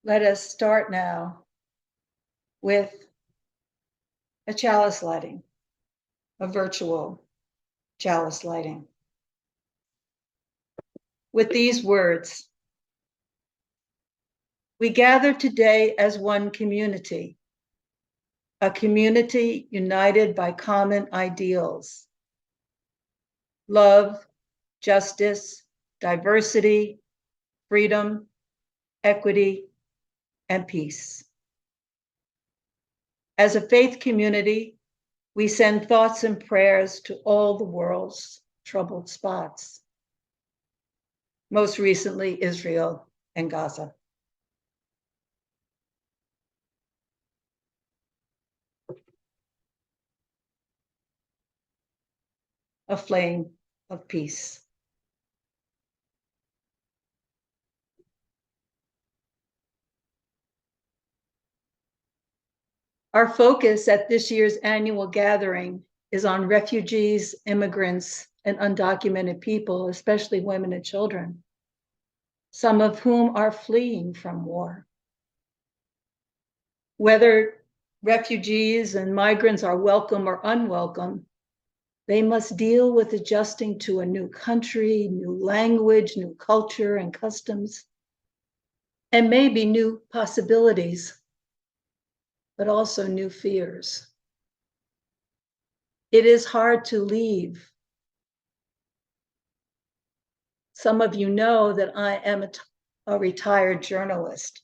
Let us start now with a chalice lighting, a virtual chalice lighting. With these words, we gather today as one community, a community united by common ideals: love, justice, diversity, freedom, equity, and peace. As a faith community, we send thoughts and prayers to all the world's troubled spots, most recently Israel and Gaza. A flame of peace. Our focus at this year's annual gathering is on refugees, immigrants, and undocumented people, especially women and children, some of whom are fleeing from war. Whether refugees and migrants are welcome or unwelcome, they must deal with adjusting to a new country, new language, new culture and customs, and maybe new possibilities, but also new fears. It is hard to leave. Some of you know that I am a retired journalist.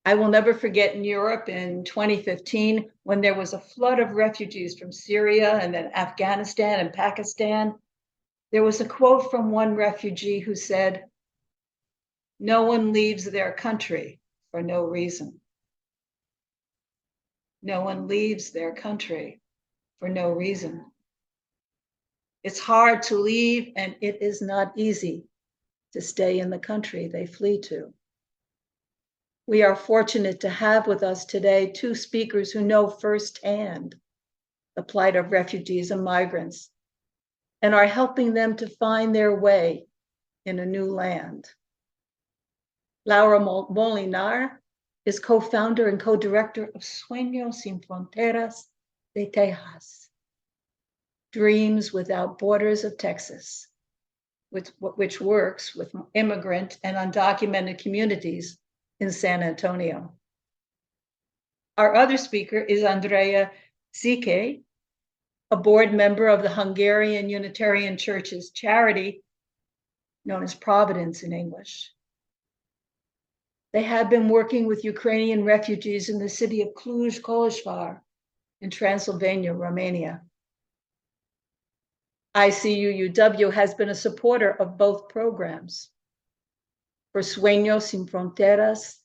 I will never forget in Europe in 2015 when there was a flood of refugees from Syria and then Afghanistan and Pakistan. There was a quote from one refugee who said, "No one leaves their country for no reason." No one leaves their country for no reason. It's hard to leave, and it is not easy to stay in the country they flee to. We are fortunate to have with us today two speakers who know firsthand the plight of refugees and migrants and are helping them to find their way in a new land. Laura Molinar is co-founder and co-director of Sueños sin Fronteras de Tejas, Dreams Without Borders of Texas, which works with immigrant and undocumented communities in San Antonio. Our other speaker is Andrea Székely, a board member of the Hungarian Unitarian Church's charity, known as Providence in English. They have been working with Ukrainian refugees in the city of Cluj, Kolozsvár, in Transylvania, Romania. ICUUW has been a supporter of both programs. For Sueños sin Fronteras,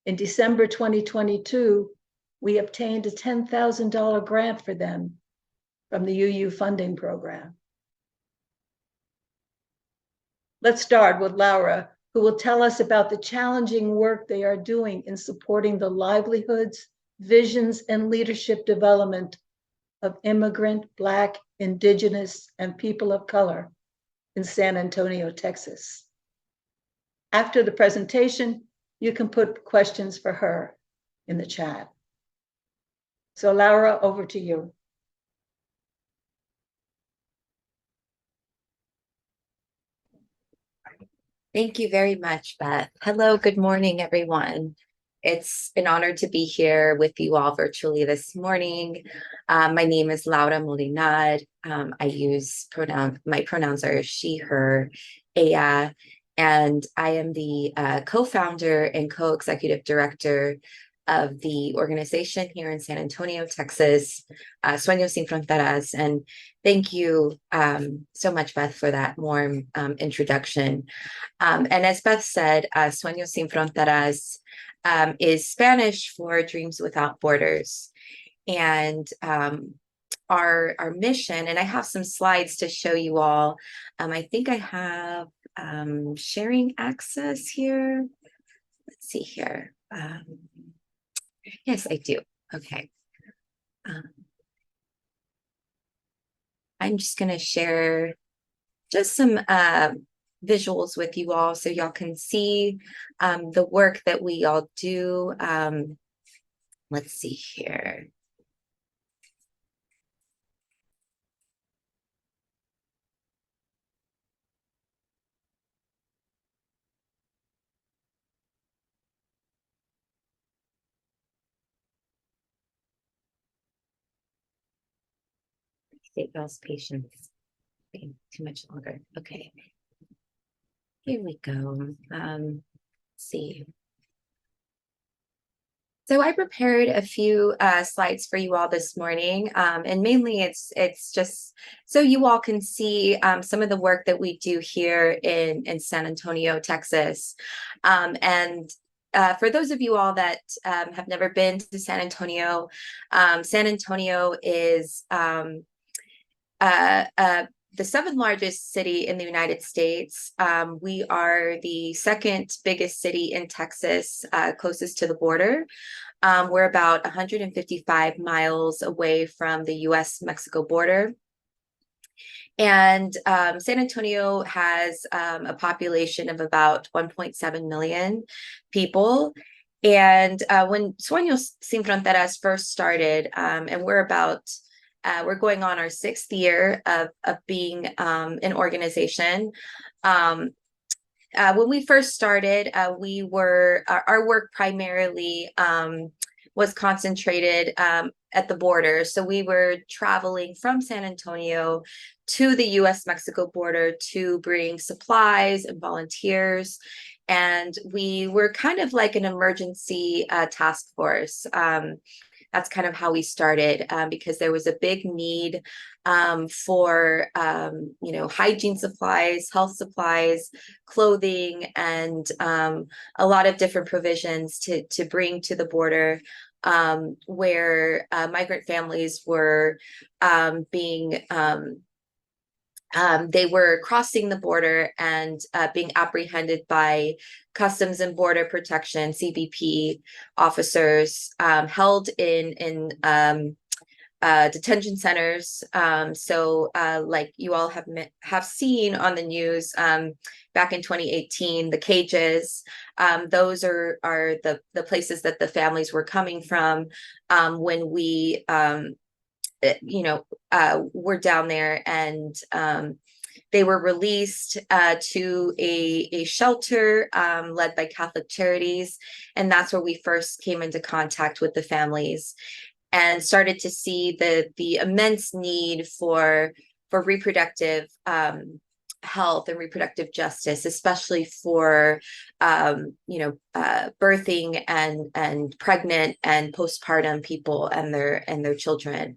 in December 2022, we obtained a $10,000 grant for them from the UU funding program. Let's start with Laura, who will tell us about the challenging work they are doing in supporting the livelihoods, visions, and leadership development of immigrant, Black, Indigenous, and people of color in San Antonio, Texas. After the presentation, you can put questions for her in the chat. So Laura, over to you. Thank you very much, Beth. Hello, good morning, everyone. It's an honor to be here with you all virtually this morning. My name is Laura Molinar. I use my pronouns are she, her, ella, and I am the co-founder and co-executive director of the organization here in San Antonio, Texas, Sueños sin Fronteras. And thank you so much, Beth, for that warm introduction. And as Beth said, Sueños sin Fronteras is Spanish for Dreams Without Borders. And our mission, and I have some slides to show you all. I think I have sharing access here. Let's see here. Yes, I do. Okay. I'm just going to share just some visuals with you all so y'all can see the work that we all do. Let's see here. Take y'all's patience. Being too much longer. Okay. Here we go. Let's see. So I prepared a few slides for you all this morning, and mainly it's just so you all can see some of the work that we do here in San Antonio, Texas. And for those of you all that have never been to San Antonio is the seventh largest city in the United States. We are the second biggest city in Texas, closest to the border. We're about 155 miles away from the US-Mexico border. And San Antonio has a population of about 1.7 million people. And when Sueños sin Fronteras first started, and we're going on our 6th year of being an organization. When we first started, our work primarily was concentrated at the border. So we were traveling from San Antonio to the US-Mexico border to bring supplies and volunteers. And we were kind of like an emergency task force. That's kind of how we started, because there was a big need for hygiene supplies, health supplies, clothing, and a lot of different provisions to bring to the border, where migrant families were they were crossing the border and being apprehended by Customs and Border Protection, CBP officers, held in detention centers. Like you all have seen on the news, back in 2018, the cages, those are the places that the families were coming from when we were down there, and they were released to a shelter led by Catholic Charities, and that's where we first came into contact with the families and started to see the immense need for reproductive health and reproductive justice, especially for birthing and pregnant and postpartum people and their children.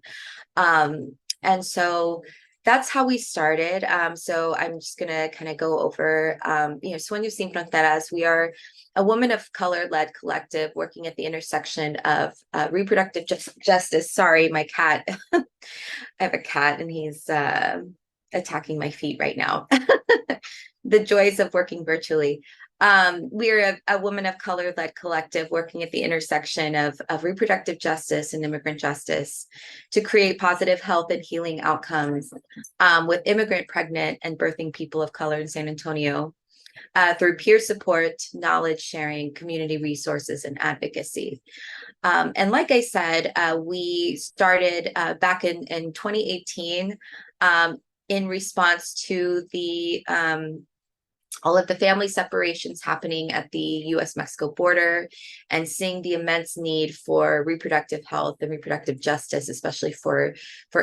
And so that's how we started. So I'm just gonna kind of go over, Sueños sin Fronteras. We are a woman of color-led collective working at the intersection of reproductive justice. Sorry, my cat. I have a cat and he's attacking my feet right now. The joys of working virtually. We're a woman of color-led collective working at the intersection of reproductive justice and immigrant justice to create positive health and healing outcomes with immigrant, pregnant, and birthing people of color in San Antonio through peer support, knowledge sharing, community resources, and advocacy. And like I said, we started back in 2018 in response to the all of the family separations happening at the US-Mexico border, and seeing the immense need for reproductive health and reproductive justice, especially for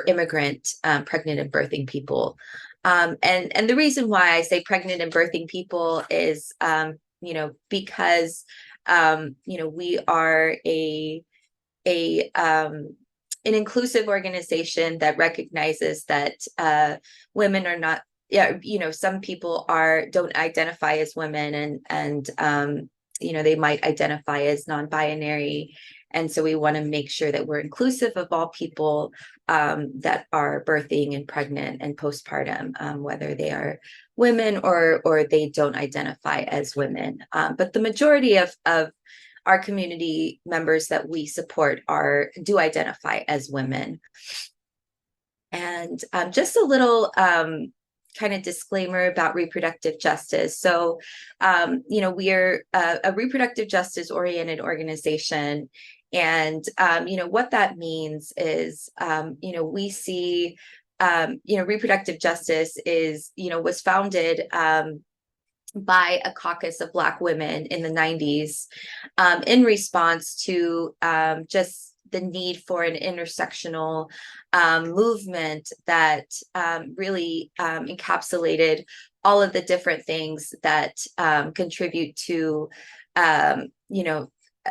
immigrant, pregnant, and birthing people. And the reason why I say pregnant and birthing people is, because, we are an inclusive organization that recognizes that women are not, some people don't identify as women, and they might identify as non-binary. And so we want to make sure that we're inclusive of all people that are birthing and pregnant and postpartum, whether they are women or they don't identify as women. But the majority of our community members that we support do identify as women. And just a little kind of disclaimer about reproductive justice. So, we are a reproductive justice oriented organization. And, what that means is, we see, reproductive justice was founded by a caucus of Black women in the 90s in response to just the need for an intersectional movement that really encapsulated all of the different things that contribute to,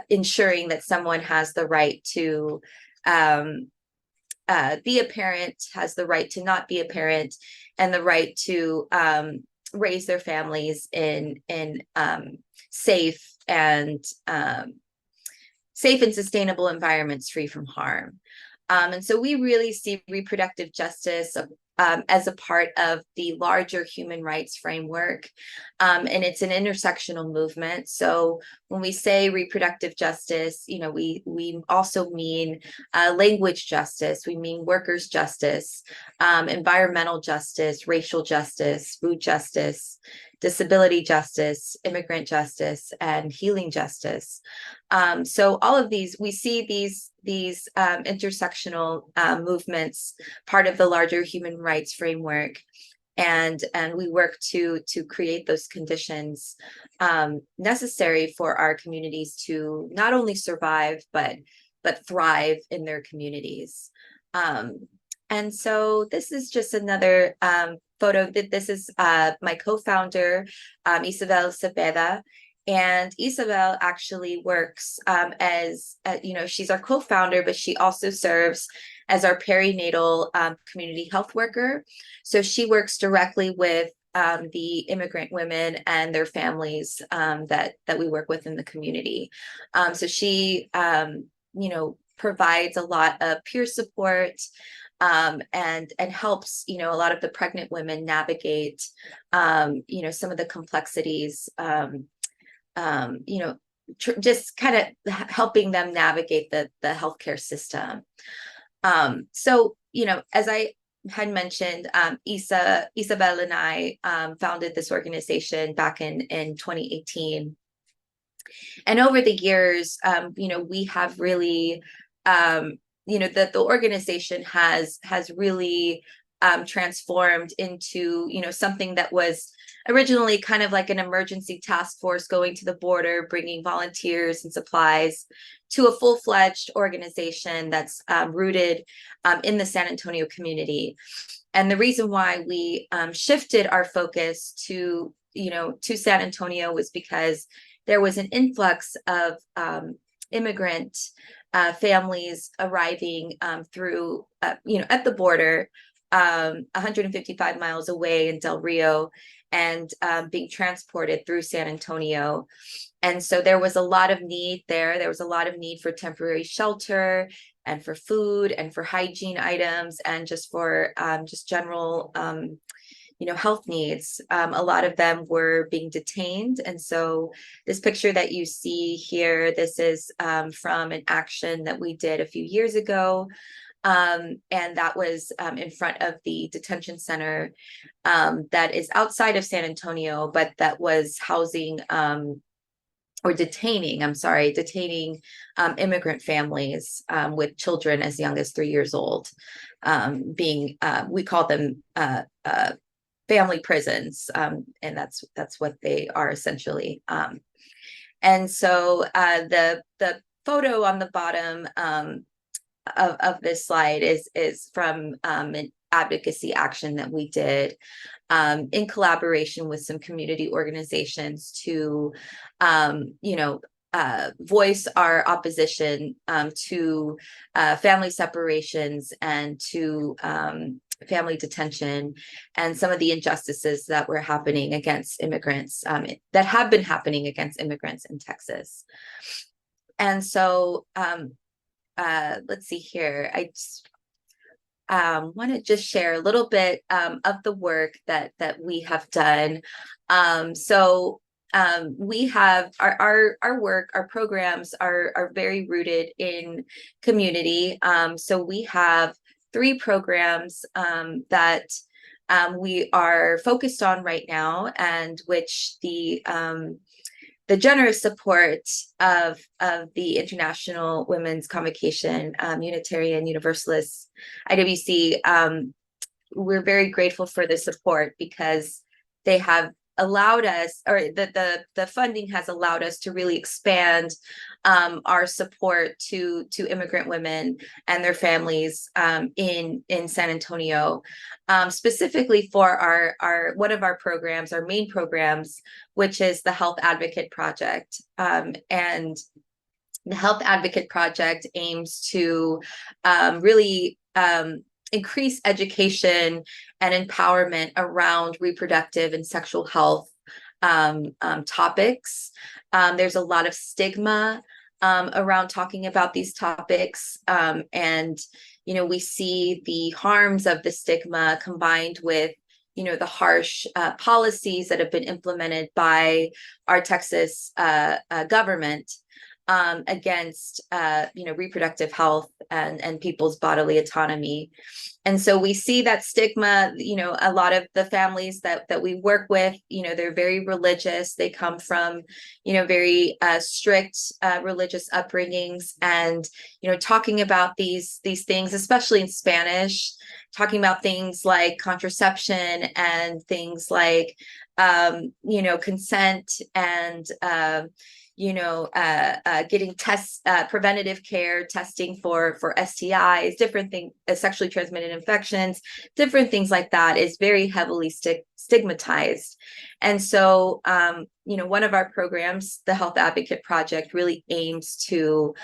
ensuring that someone has the right to be a parent, has the right to not be a parent, and the right to raise their families in safe and sustainable environments free from harm. And so we really see reproductive justice as a part of the larger human rights framework. And it's an intersectional movement. So when we say reproductive justice, we also mean language justice, we mean workers' justice, environmental justice, racial justice, food justice, disability justice, immigrant justice, and healing justice. So all of these, we see these intersectional movements part of the larger human rights framework, and we work to create those conditions necessary for our communities to not only survive but thrive in their communities. And so this is just another photo. This is my co-founder, Isabel Cepeda. And Isabel actually works as, she's our co-founder, but she also serves as our perinatal community health worker. So she works directly with the immigrant women and their families that we work with in the community. So she, provides a lot of peer support and helps, a lot of the pregnant women navigate, some of the complexities, just kind of helping them navigate the healthcare system. So, as I had mentioned, Isabel and I founded this organization back in 2018. And over the years, we have really, the organization has really transformed into, something that was originally kind of like an emergency task force going to the border, bringing volunteers and supplies, to a full-fledged organization that's rooted in the San Antonio community. And the reason why we shifted our focus to San Antonio was because there was an influx of immigrant families arriving through, at the border, 155 miles away in Del Rio, and being transported through San Antonio. And so there was a lot of need there. There was a lot of need for temporary shelter and for food and for hygiene items and just for just general health needs. A lot of them were being detained. And so this picture that you see here, this is from an action that we did a few years ago. And that was in front of the detention center that is outside of San Antonio, but that was housing detaining immigrant families with children as young as 3 years old, we call them family prisons, and that's what they are essentially. And so the photo on the bottom of this slide is from an advocacy action that we did in collaboration with some community organizations to voice our opposition to family separations and to family detention and some of the injustices that were happening against immigrants, that have been happening against immigrants in Texas. And so let's see here. I just want to just share a little bit of the work that we have done. We have our work, our programs are very rooted in community. So we have 3 programs that we are focused on right now, and which the generous support of the International Women's Convocation, Unitarian Universalist, IWC, we're very grateful for the support, because they have allowed us, or the funding has allowed us to really expand our support to immigrant women and their families in San Antonio, specifically for our one of our programs, our main programs, which is the Health Advocate Project. And the Health Advocate Project aims to really increase education and empowerment around reproductive and sexual health topics. There's a lot of stigma around talking about these topics, and we see the harms of the stigma combined with the harsh policies that have been implemented by our Texas government against reproductive health and people's bodily autonomy. And so we see that stigma. A lot of the families that we work with, they're very religious. They come from very strict religious upbringings, and talking about these things, especially in Spanish, talking about things like contraception and things like consent and getting tests, preventative care, testing for STIs, different things, sexually transmitted infections, different things like that is very heavily stigmatized. And so, one of our programs, the Health Advocate Project, really aims to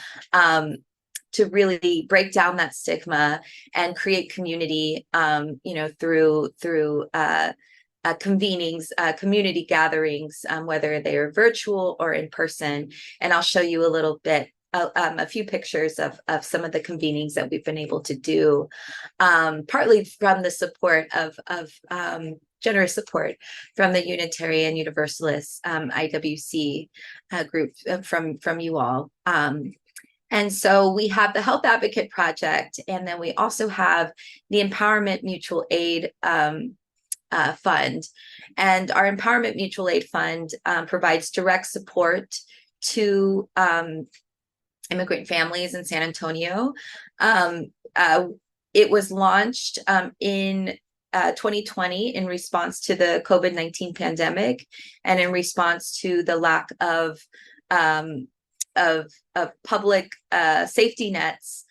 really break down that stigma and create community, through convenings, community gatherings, whether they're virtual or in person. And I'll show you a little bit, a few pictures of some of the convenings that we've been able to do, partly from the support of generous support from the Unitarian Universalist IWC group from you all. And so we have the Health Advocate Project, and then we also have the Empowerment Mutual Aid Fund. And our Empowerment Mutual Aid Fund provides direct support to immigrant families in San Antonio. It was launched in 2020 in response to the COVID-19 pandemic, and in response to the lack of public safety nets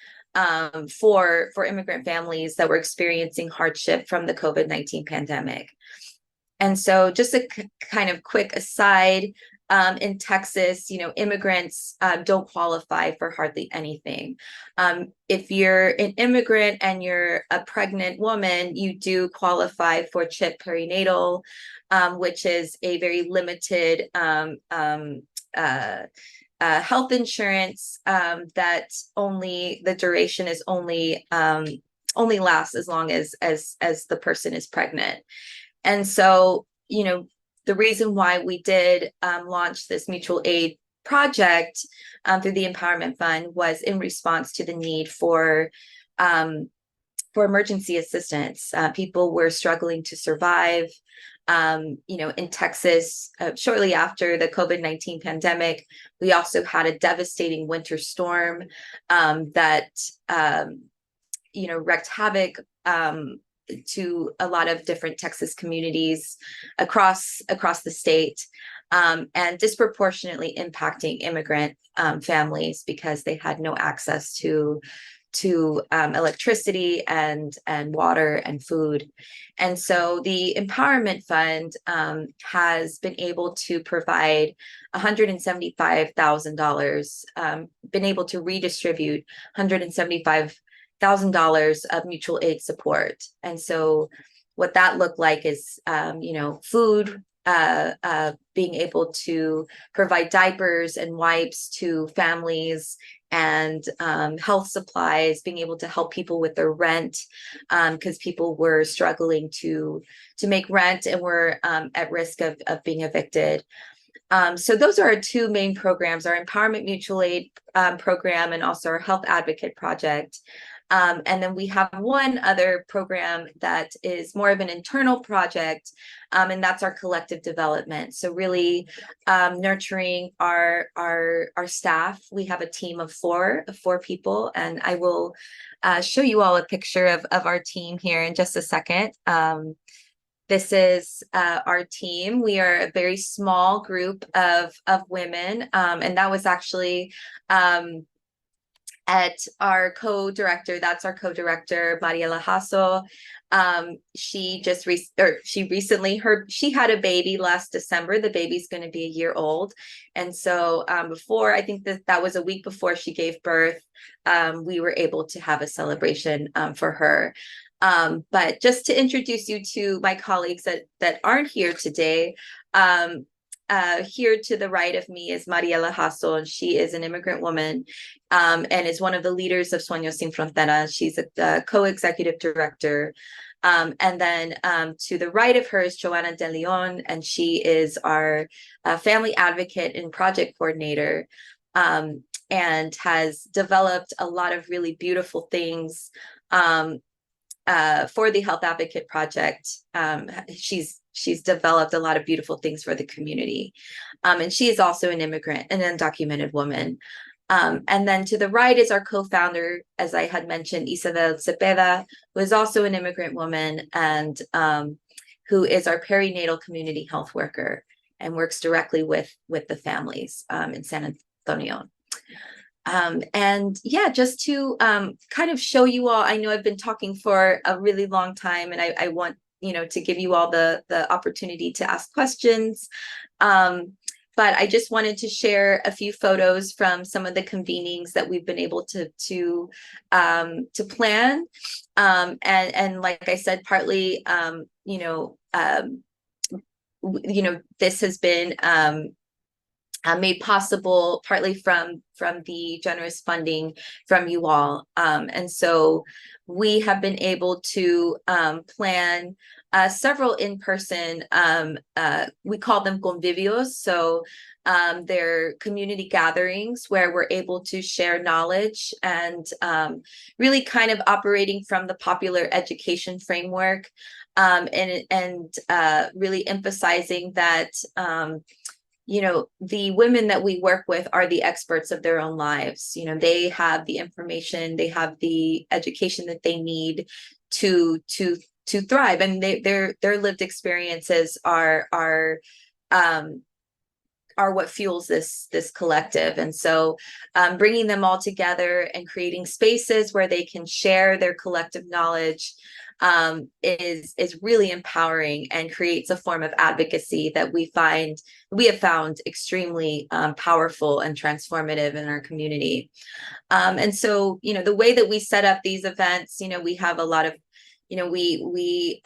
for immigrant families that were experiencing hardship from the COVID-19 pandemic. And so just a kind of quick aside, in Texas, immigrants don't qualify for hardly anything. If you're an immigrant and you're a pregnant woman, you do qualify for CHIP perinatal, which is a very limited health insurance that only the duration is only lasts as long as the person is pregnant. And so, the reason why we did launch this mutual aid project through the Empowerment Fund was in response to the need for emergency assistance. People were struggling to survive. In Texas, shortly after the COVID-19 pandemic, we also had a devastating winter storm that wreaked havoc to a lot of different Texas communities across the state, and disproportionately impacting immigrant families because they had no access to electricity and water and food. And so the Empowerment Fund has been able to provide $175,000, been able to redistribute $175,000 of mutual aid support. And so what that looked like is, food, being able to provide diapers and wipes to families, and health supplies, being able to help people with their rent, because people were struggling to make rent and were at risk of being evicted. So those are our two main programs, our Empowerment Mutual Aid program and also our Health Advocate Project. And then we have one other program that is more of an internal project, and that's our collective development. So really nurturing our staff. We have a team of four people, and I will show you all a picture of our team here in just a second. This is our team. We are a very small group of women, and that was actually at our co-director. That's our co-director, Mariela Hasso. She recently she had a baby last December. The baby's going to be a year old, and so before, I think that was a week before she gave birth, we were able to have a celebration for her. But just to introduce you to my colleagues that aren't here today, here to the right of me is Mariela Hasso, and she is an immigrant woman, and is one of the leaders of Sueños sin Fronteras. She's a co-executive director. And then to the right of her is Joanna De Leon, and she is our family advocate and project coordinator, and has developed a lot of really beautiful things for the Health Advocate Project. She's developed a lot of beautiful things for the community. And she is also an immigrant, an undocumented woman. And then to the right is our co-founder, as I had mentioned, Isabel Cepeda, who is also an immigrant woman, and who is our perinatal community health worker and works directly with the families in San Antonio. And yeah, just to kind of show you all, I know I've been talking for a really long time, and I want to give you all the opportunity to ask questions. But I just wanted to share a few photos from some of the convenings that we've been able to plan. And like I said, partly, this has been made possible partly from the generous funding from you all. And so we have been able to plan several in-person, we call them convivios. So they're community gatherings where we're able to share knowledge and really kind of operating from the popular education framework, and really emphasizing that the women that we work with are the experts of their own lives. They have the information, they have the education that they need to thrive, and their lived experiences are what fuels this collective. And so bringing them all together and creating spaces where they can share their collective knowledge is really empowering and creates a form of advocacy that we have found extremely powerful and transformative in our community. And so, the way that we set up these events, we have a lot of, we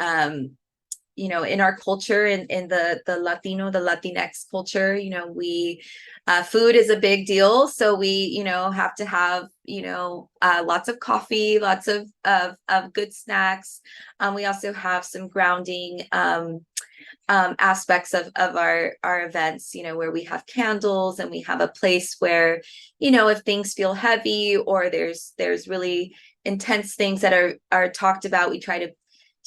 in our culture, in the Latinx culture, food is a big deal. So we, have to have, lots of coffee, lots of good snacks. We also have some grounding aspects of our events, where we have candles, and we have a place where, if things feel heavy or there's really intense things that are talked about, we try to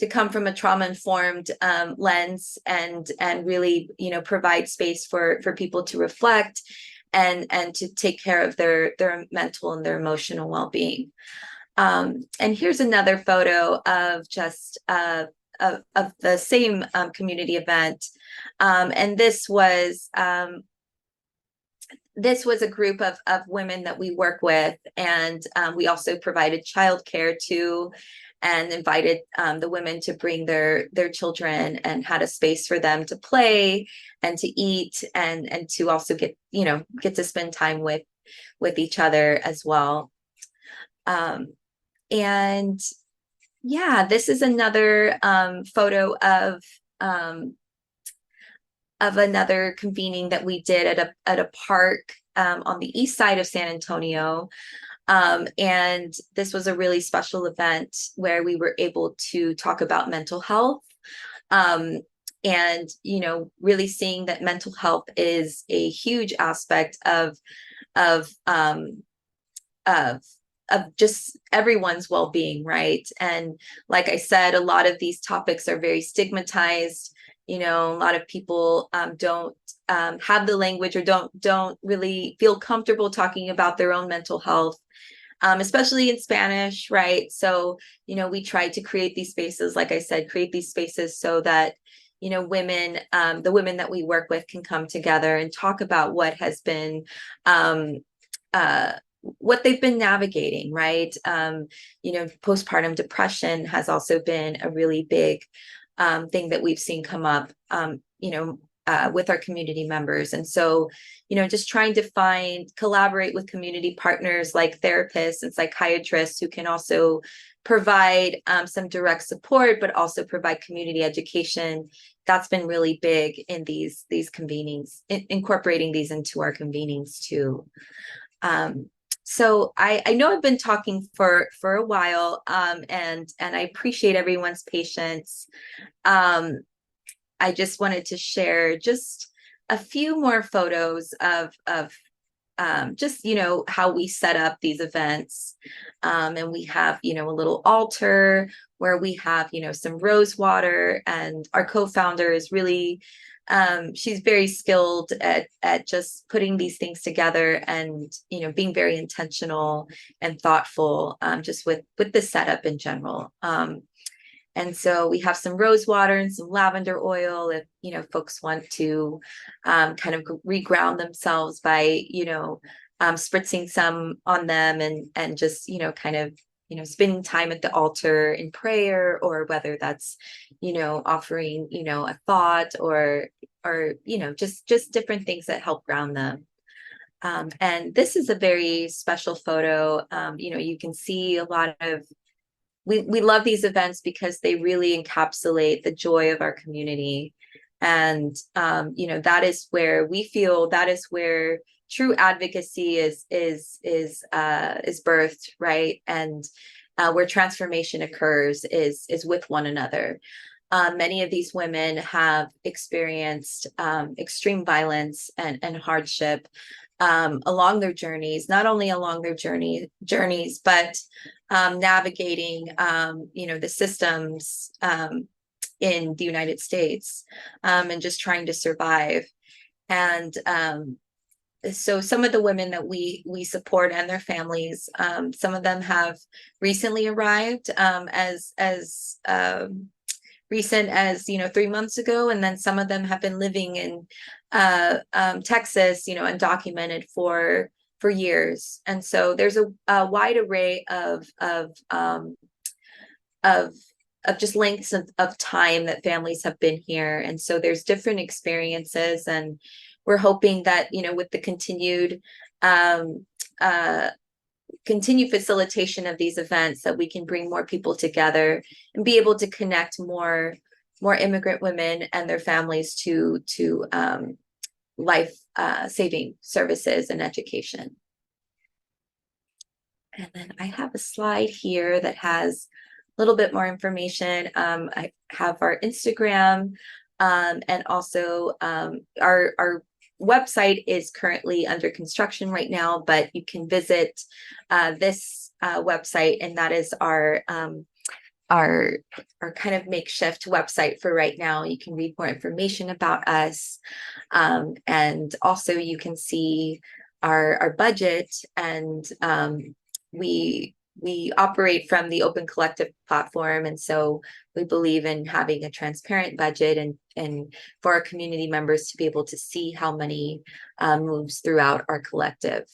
come from a trauma-informed lens and really, provide space for people to reflect and to take care of their mental and their emotional well-being. And here's another photo of just of the same community event. And this was a group of women that we work with, and we also provided childcare to, and invited the women to bring their children, and had a space for them to play and to eat, and to also get to spend time with each other as well. And yeah, this is another photo of another convening that we did at a park on the east side of San Antonio. And this was a really special event where we were able to talk about mental health, and really seeing that mental health is a huge aspect of just everyone's well-being, right? And like I said, a lot of these topics are very stigmatized. You know, a lot of people don't have the language or don't really feel comfortable talking about their own mental health, especially in Spanish, right? So, you know, we try to create these spaces, like I said, create these spaces so that, you know, women, the women that we work with can come together and talk about what has been what they've been navigating, right? You know, postpartum depression has also been a really big thing that we've seen come up, you know, with our community members. And so, you know, just trying to collaborate with community partners like therapists and psychiatrists who can also provide some direct support, but also provide community education. That's been really big in these convenings, incorporating these into our convenings too. So I know I've been talking for a while, and I appreciate everyone's patience. I just wanted to share just a few more photos of just, you know, how we set up these events. And we have, you know, a little altar where we have, you know, some rose water, and our co-founder is really, she's very skilled at just putting these things together and, you know, being very intentional and thoughtful, just with the setup in general. And so we have some rose water and some lavender oil if, you know, folks want to kind of reground themselves by, you know, spritzing some on them and just, you know, kind of, you know, spending time at the altar in prayer, or whether that's, you know, offering, you know, a thought or, you know, just different things that help ground them. And this is a very special photo. You know, you can see a lot of, we love these events because they really encapsulate the joy of our community. And, you know, that is where we feel that is where true advocacy is birthed, right? And where transformation occurs is with one another. Many of these women have experienced extreme violence and hardship along their journeys, not only along their journeys, but navigating, you know, the systems in the United States, and just trying to survive. And so some of the women that we support and their families, some of them have recently arrived, as recent as, you know, 3 months ago, and then some of them have been living in Texas, you know, undocumented for years. And so there's a wide array of just lengths of time that families have been here. And so there's different experiences, and we're hoping that, you know, with the continued facilitation of these events, that we can bring more people together and be able to connect more immigrant women and their families to life saving services and education. And then I have a slide here that has a little bit more information. I have our Instagram, and also our website is currently under construction right now, but you can visit this website, and that is our kind of makeshift website for right now. You can read more information about us, and also you can see our budget, and we operate from the Open Collective platform, and so we believe in having a transparent budget and for our community members to be able to see how money moves throughout our collective,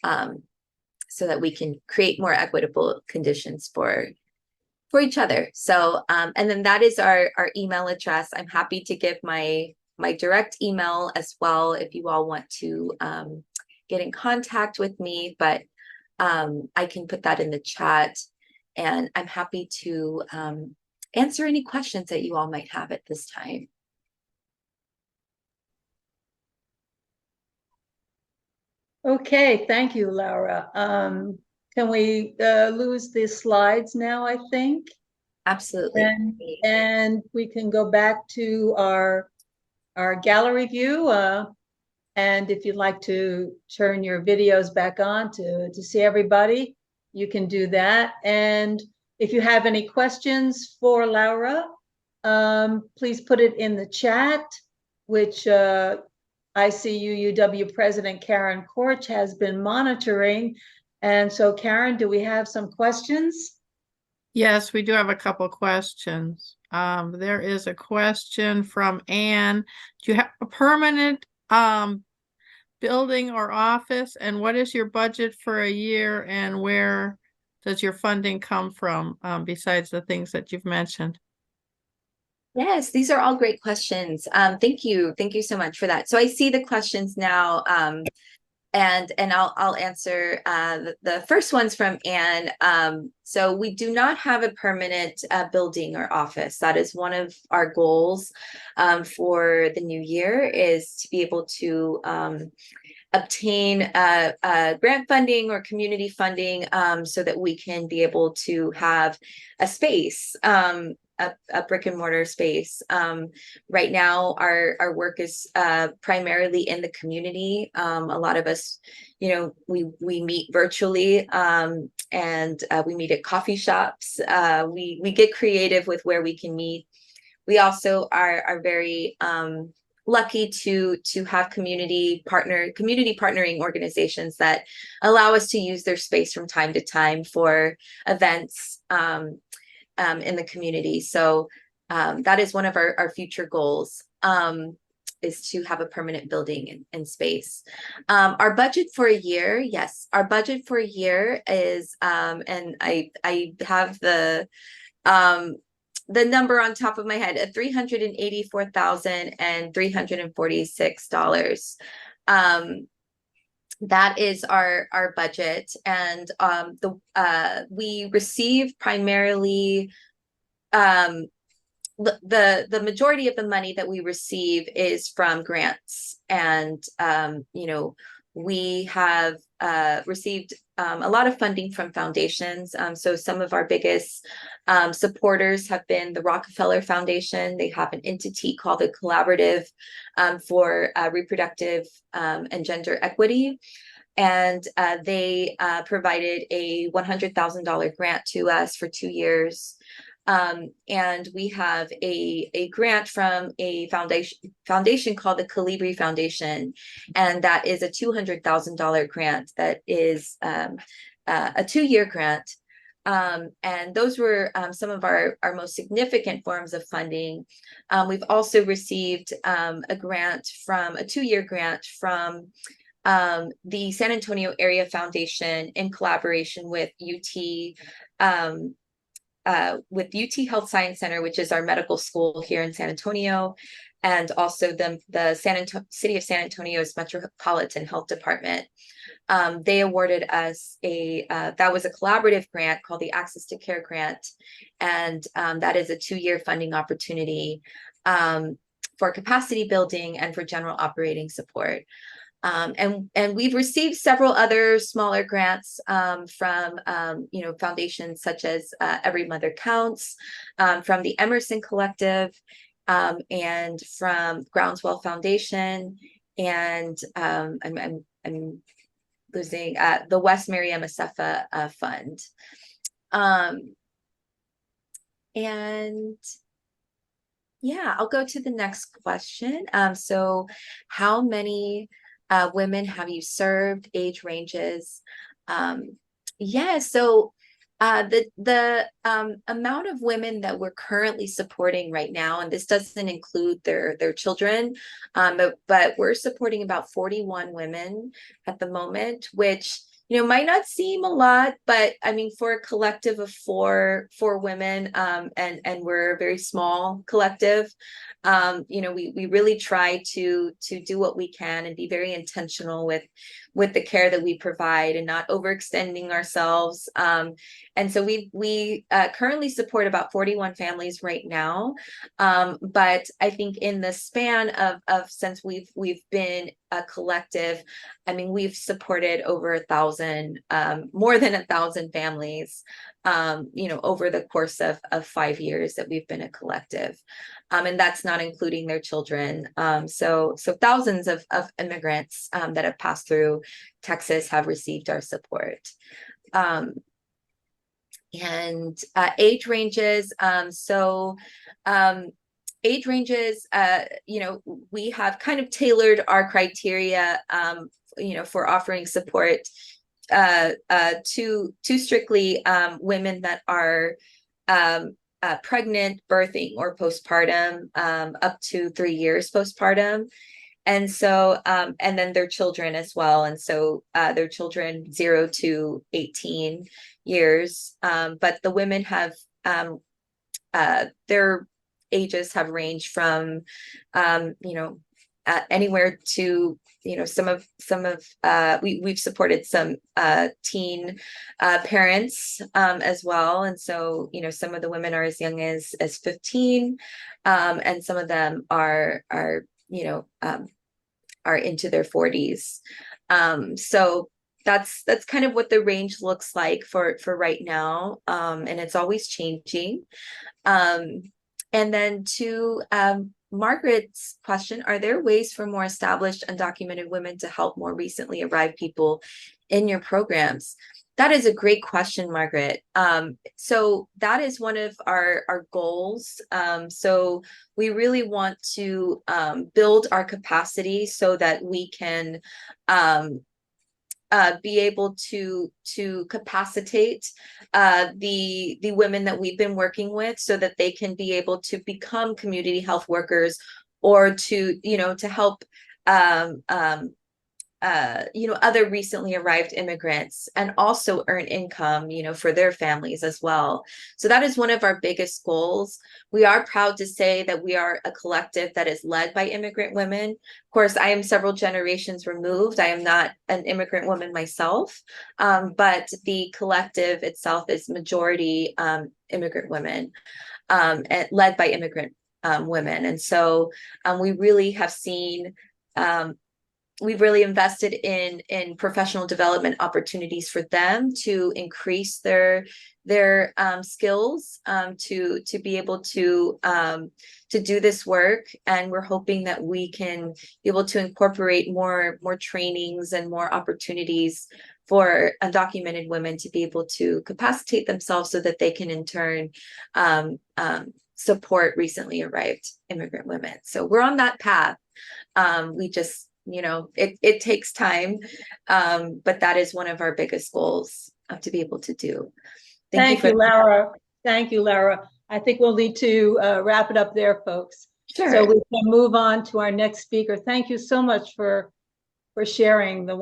so that we can create more equitable conditions for each other. So, and then that is our email address. I'm happy to give my direct email as well if you all want to get in contact with me, but I can put that in the chat, and I'm happy to answer any questions that you all might have at this time. Okay, thank you, Laura. Can we lose the slides now, I think? Absolutely. And we can go back to our gallery view. And if you'd like to turn your videos back on to see everybody, you can do that. And if you have any questions for Laura, please put it in the chat, which ICUUW President Karen Korch has been monitoring. And so, Karen, do we have some questions? Yes, we do have a couple questions. There is a question from Anne. Do you have a permanent building or office? And what is your budget for a year? And where does your funding come from, besides the things that you've mentioned? Yes, these are all great questions. Thank you. Thank you so much for that. So I see the questions now. And I'll answer the first one's from Anne. So we do not have a permanent building or office. That is one of our goals for the new year, is to be able to obtain grant funding or community funding so that we can be able to have a space, a brick and mortar space. Right now, our work is primarily in the community. A lot of us, we meet virtually, and we meet at coffee shops. We get creative with where we can meet. We also are very lucky to have community partnering organizations that allow us to use their space from time to time for events in the community. So that is one of our future goals, is to have a permanent building and space. Our budget for a year, yes, our budget for a year is, and I have the number on top of my head, at $384,346. That is our budget, and we receive primarily the majority of the money that we receive is from grants, and we have received a lot of funding from foundations. So some of our biggest supporters have been the Rockefeller Foundation. They have an entity called the Collaborative for Reproductive and Gender Equity. And they provided a $100,000 grant to us for 2 years. And we have a grant from a foundation called the Colibri Foundation, and that is a $200,000 grant that is a 2-year grant. And those were some of our most significant forms of funding. We've also received a 2-year grant from the San Antonio Area Foundation in collaboration with UT Health Science Center, which is our medical school here in San Antonio, and also the City of San Antonio's Metropolitan Health Department. They awarded us that was a collaborative grant called the Access to Care Grant, and that is a 2-year funding opportunity for capacity building and for general operating support. And we've received several other smaller grants from foundations such as Every Mother Counts, from the Emerson Collective, and from Groundswell Foundation, and I'm losing the West Mariam Asefa Fund. And yeah, I'll go to the next question. So how many women have you served? Age ranges? Yeah, so the amount of women that we're currently supporting right now, and this doesn't include their children, but we're supporting about 41 women at the moment, which might not seem a lot, but I mean, for a collective of four women, and we're a very small collective, we really try to do what we can and be very intentional with the care that we provide and not overextending ourselves. And so we currently support about 41 families right now. But I think in the span of since we've been a collective, I mean, we've supported over 1,000, more than 1,000 families, over the course of 5 years that we've been a collective. And that's not including their children. So thousands of immigrants that have passed through Texas have received our support. And age ranges, age ranges, you know, we have kind of tailored our criteria, you know, for offering support to strictly women that are pregnant, birthing, or postpartum, up to 3 years postpartum. And so, and then their children as well. And so their children 0 to 18 years. But the women have, their ages have ranged from, you know, anywhere to, you know, we've supported some teen parents as well. And so, you know, some of the women are as young as 15, and some of them are, you know, are into their 40s. So that's kind of what the range looks like for right now. And it's always changing. And then to Margaret's question, are there ways for more established undocumented women to help more recently arrived people in your programs? That is a great question, Margaret. So that is one of our goals. So we really want to build our capacity so that we can be able to capacitate the women that we've been working with so that they can be able to become community health workers, or to, you know, to help you know, other recently arrived immigrants, and also earn income, you know, for their families as well. So that is one of our biggest goals. We are proud to say that we are a collective that is led by immigrant women. Of course, I am several generations removed. I am not an immigrant woman myself, but the collective itself is majority immigrant women, and led by immigrant women. And so we really have seen, we've really invested in professional development opportunities for them to increase their skills, to be able to do this work. And we're hoping that we can be able to incorporate more trainings and more opportunities for undocumented women to be able to capacitate themselves so that they can in turn support recently arrived immigrant women. So we're on that path. We just, you know, it takes time, but that is one of our biggest goals to be able to do. Thank you, Laura. Thank you, Laura. I think we'll need to wrap it up there, folks. Sure. So we can move on to our next speaker. Thank you so much for sharing the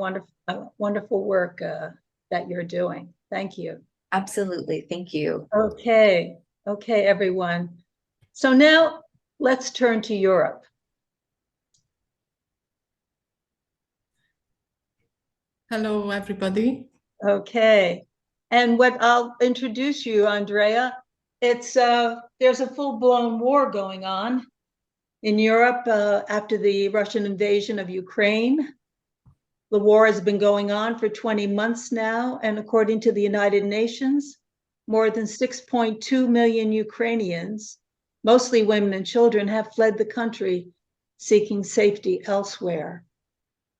wonderful work that you're doing. Thank you. Absolutely. Thank you. Okay, everyone. So now let's turn to Europe. Hello, everybody. Okay, and what I'll introduce you, Andrea, it's there's a full-blown war going on in Europe after the Russian invasion of Ukraine. The war has been going on for 20 months now, and according to the United Nations, more than 6.2 million Ukrainians, mostly women and children, have fled the country seeking safety elsewhere.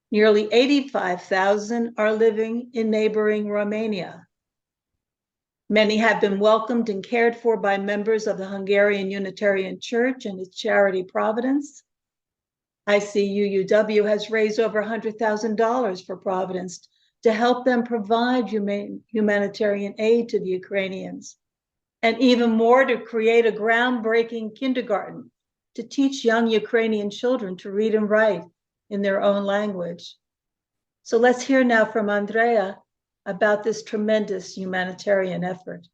Nearly 85,000 are living in neighboring Romania. Many have been welcomed and cared for by members of the Hungarian Unitarian Church and its charity Providence. ICUUW has raised over $100,000 for Providence to help them provide humanitarian aid to the Ukrainians, and even more to create a groundbreaking kindergarten to teach young Ukrainian children to read and write in their own language. So let's hear now from Andrea about this tremendous humanitarian effort.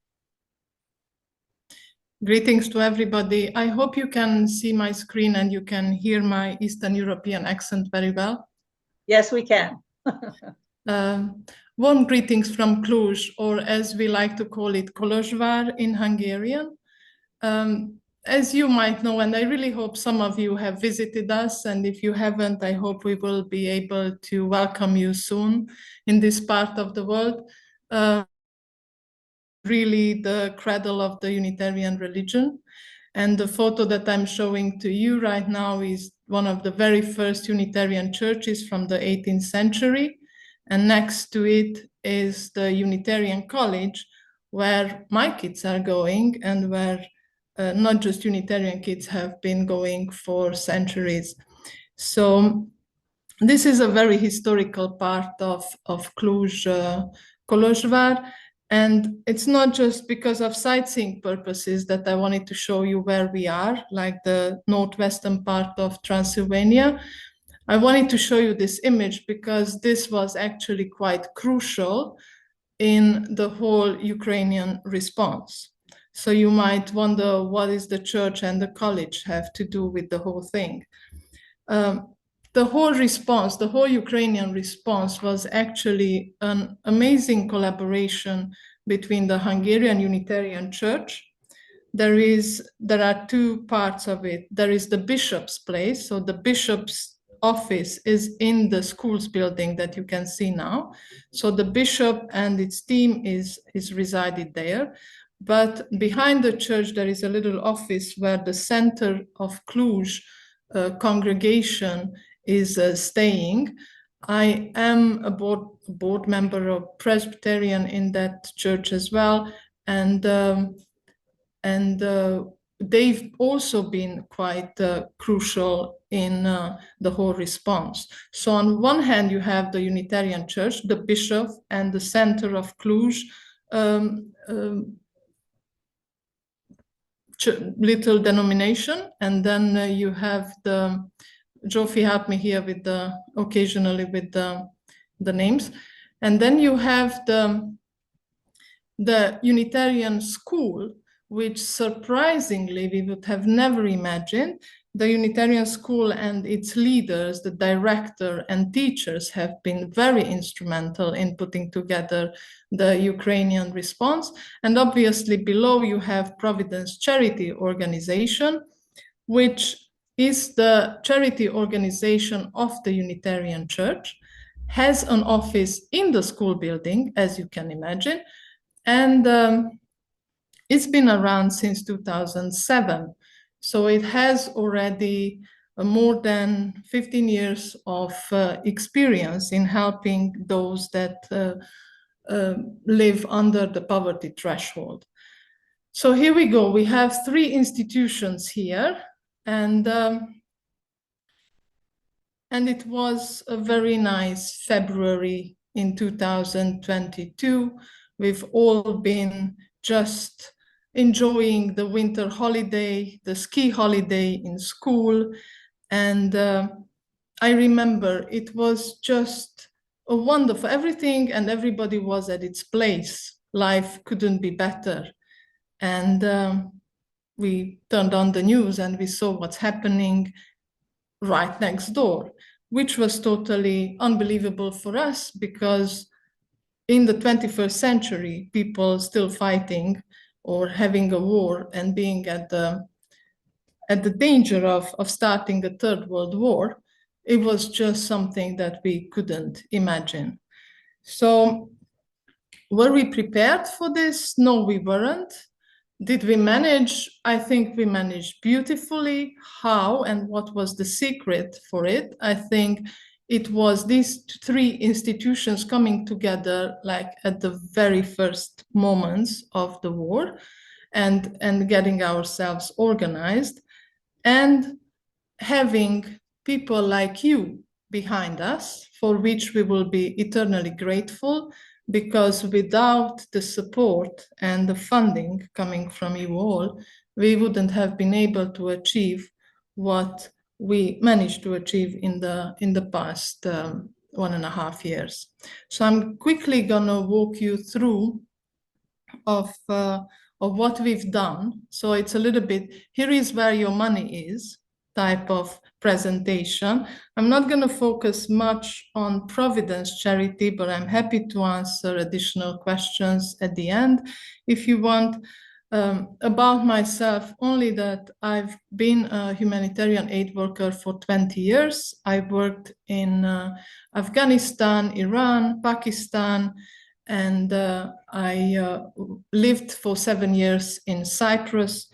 Greetings to everybody. I hope you can see my screen and you can hear my Eastern European accent very well. Yes, we can. Warm greetings from Cluj, or as we like to call it, Kolozsvár in Hungarian. As you might know, and I really hope some of you have visited us, and if you haven't, I hope we will be able to welcome you soon in this part of the world. Really the cradle of the Unitarian religion. And the photo that I'm showing to you right now is one of the very first Unitarian churches from the 18th century. And next to it is the Unitarian College, where my kids are going and where not just Unitarian kids have been going for centuries. So this is a very historical part of Cluj, Kolozsvár. And it's not just because of sightseeing purposes that I wanted to show you where we are, like the northwestern part of Transylvania. I wanted to show you this image because this was actually quite crucial in the whole Ukrainian response. So you might wonder, what is the church and the college have to do with the whole thing? The whole response, the whole Ukrainian response was actually an amazing collaboration between the Hungarian Unitarian Church. There are two parts of it. There is the bishop's place. So the bishop's office is in the schools building that you can see now. So the bishop and its team is resided there. But behind the church, there is a little office where the center of Cluj congregation is staying. I am a board member of Presbyterian in that church as well, and they've also been quite crucial in the whole response. So on one hand, you have the Unitarian Church, the bishop, and the center of Cluj, little denomination, and then you have the Jofi helped me here with occasionally with the names. And then you have the Unitarian school, which surprisingly we would have never imagined. The Unitarian school and its leaders, the director and teachers, have been very instrumental in putting together the Ukrainian response. And obviously below you have Providence Charity Organization, which is the charity organization of the Unitarian Church, has an office in the school building, as you can imagine, and it's been around since 2007. So it has already more than 15 years of experience in helping those that live under the poverty threshold. So here we go. We have 3 institutions here. And it was a very nice February in 2022. We've all been just enjoying the winter holiday, the ski holiday in school. And I remember it was just a wonderful, everything and everybody was at its place. Life couldn't be better. And we turned on the news and we saw what's happening right next door, which was totally unbelievable for us because in the 21st century, people still fighting or having a war and being at the danger of starting a 3rd World War, it was just something that we couldn't imagine. So were we prepared for this? No, we weren't. Did we manage? I think we managed beautifully. How and what was the secret for it? I think it was these 3 institutions coming together like at the very first moments of the war and getting ourselves organized and having people like you behind us, for which we will be eternally grateful, because without the support and the funding coming from you all, we wouldn't have been able to achieve what we managed to achieve in the past 1.5 years. So I'm quickly gonna walk you through of what we've done. So it's a little bit, here is where your money is type of presentation. I'm not going to focus much on Providence Charity, but I'm happy to answer additional questions at the end if you want. About myself, only that I've been a humanitarian aid worker for 20 years. I worked in Afghanistan, Iran, Pakistan, and I lived for 7 years in Cyprus,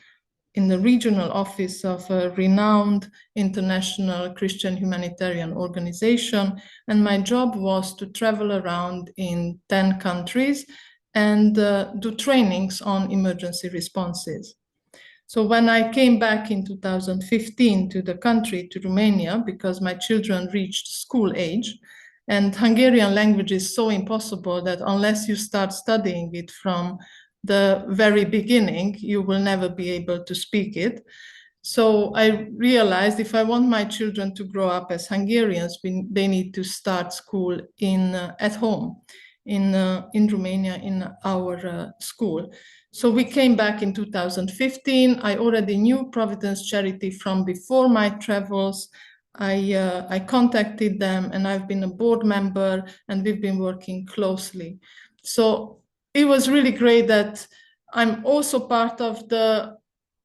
in the regional office of a renowned international Christian humanitarian organization. And my job was to travel around in 10 countries and do trainings on emergency responses. So when I came back in 2015 to the country, to Romania, because my children reached school age, and Hungarian language is so impossible that unless you start studying it from the very beginning, you will never be able to speak it. So I realized if I want my children to grow up as Hungarians, they need to start school at home in Romania, in our school. So we came back in 2015. I already knew Providence Charity from before my travels. I contacted them, and I've been a board member, and we've been working closely. So it was really great that I'm also part of the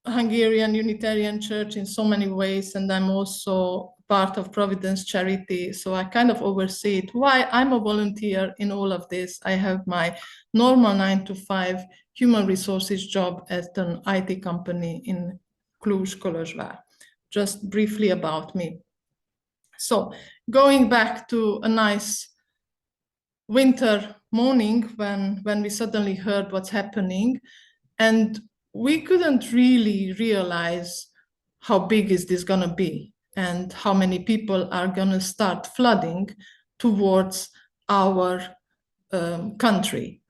Hungarian Unitarian Church in so many ways, and I'm also part of Providence Charity, so I kind of oversee it. Why I'm a volunteer in all of this. I have my normal 9-to-5 human resources job at an IT company in Cluj, Kolozsvár. Just briefly about me. So going back to a nice winter morning when we suddenly heard what's happening, and we couldn't really realize how big is this going to be and how many people are going to start flooding towards our country.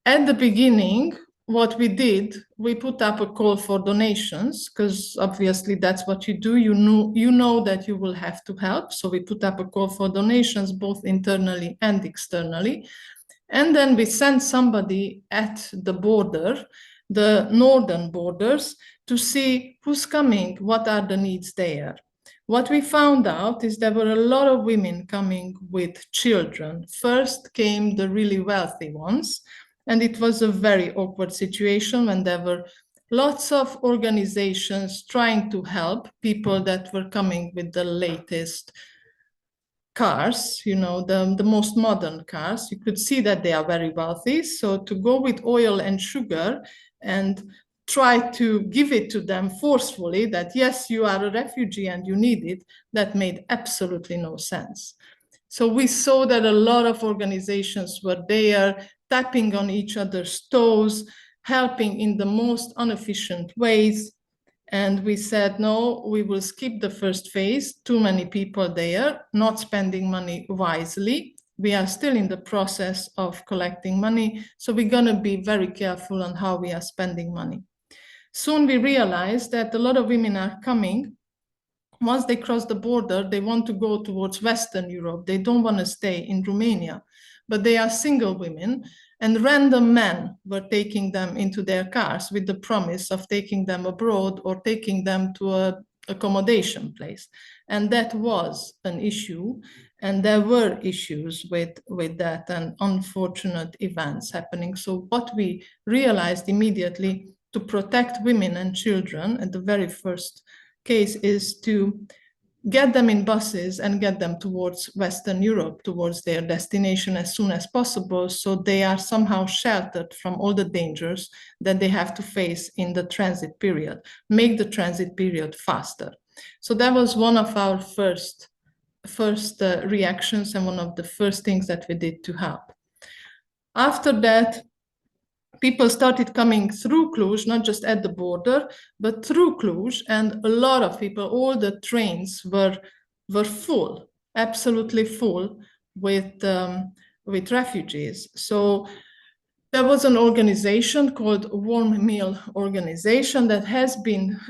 At the beginning, what we did, we put up a call for donations, because obviously that's what you do. You know that you will have to help. So we put up a call for donations, both internally and externally. And then we sent somebody at the border, the northern borders, to see who's coming, what are the needs there. What we found out is there were a lot of women coming with children. First came the really wealthy ones, and it was a very awkward situation when there were lots of organizations trying to help people that were coming with the latest cars, you know, the most modern cars. You could see that they are very wealthy. So to go with oil and sugar and try to give it to them forcefully that, yes, you are a refugee and you need it, that made absolutely no sense. So we saw that a lot of organizations were there, tapping on each other's toes, helping in the most inefficient ways. And we said, no, we will skip the first phase, too many people there, not spending money wisely. We are still in the process of collecting money, so we're going to be very careful on how we are spending money. Soon we realized that a lot of women are coming. Once they cross the border, they want to go towards Western Europe. They don't want to stay in Romania, but they are single women, and random men were taking them into their cars with the promise of taking them abroad or taking them to an accommodation place. And that was an issue, and there were issues with that and unfortunate events happening. So what we realized immediately, to protect women and children at the very first case, is to get them in buses and get them towards Western Europe, towards their destination as soon as possible, so they are somehow sheltered from all the dangers that they have to face in the transit period, make the transit period faster. So that was one of our first reactions and one of the first things that we did to help. After that, people started coming through Cluj, not just at the border, but through Cluj, and a lot of people, all the trains were full, absolutely full with refugees. So there was an organization called Warm Meal Organization that has been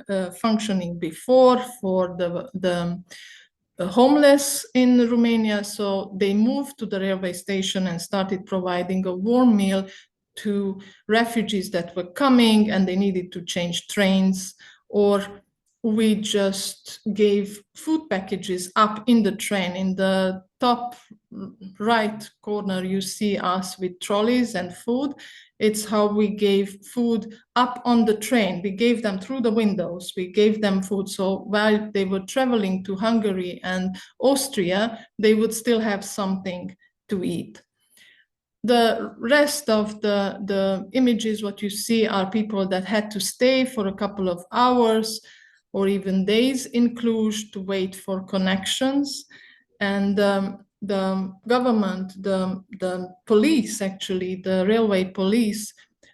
functioning before for the homeless in Romania. So they moved to the railway station and started providing a warm meal to refugees that were coming and they needed to change trains, or we just gave food packages up in the train. In the top right corner, you see us with trolleys and food. It's how we gave food up on the train. We gave them through the windows. We gave them food. So while they were traveling to Hungary and Austria, they would still have something to eat. The rest of the images, what you see, are people that had to stay for a couple of hours or even days in Cluj to wait for connections. And the government, the police, actually, the railway police,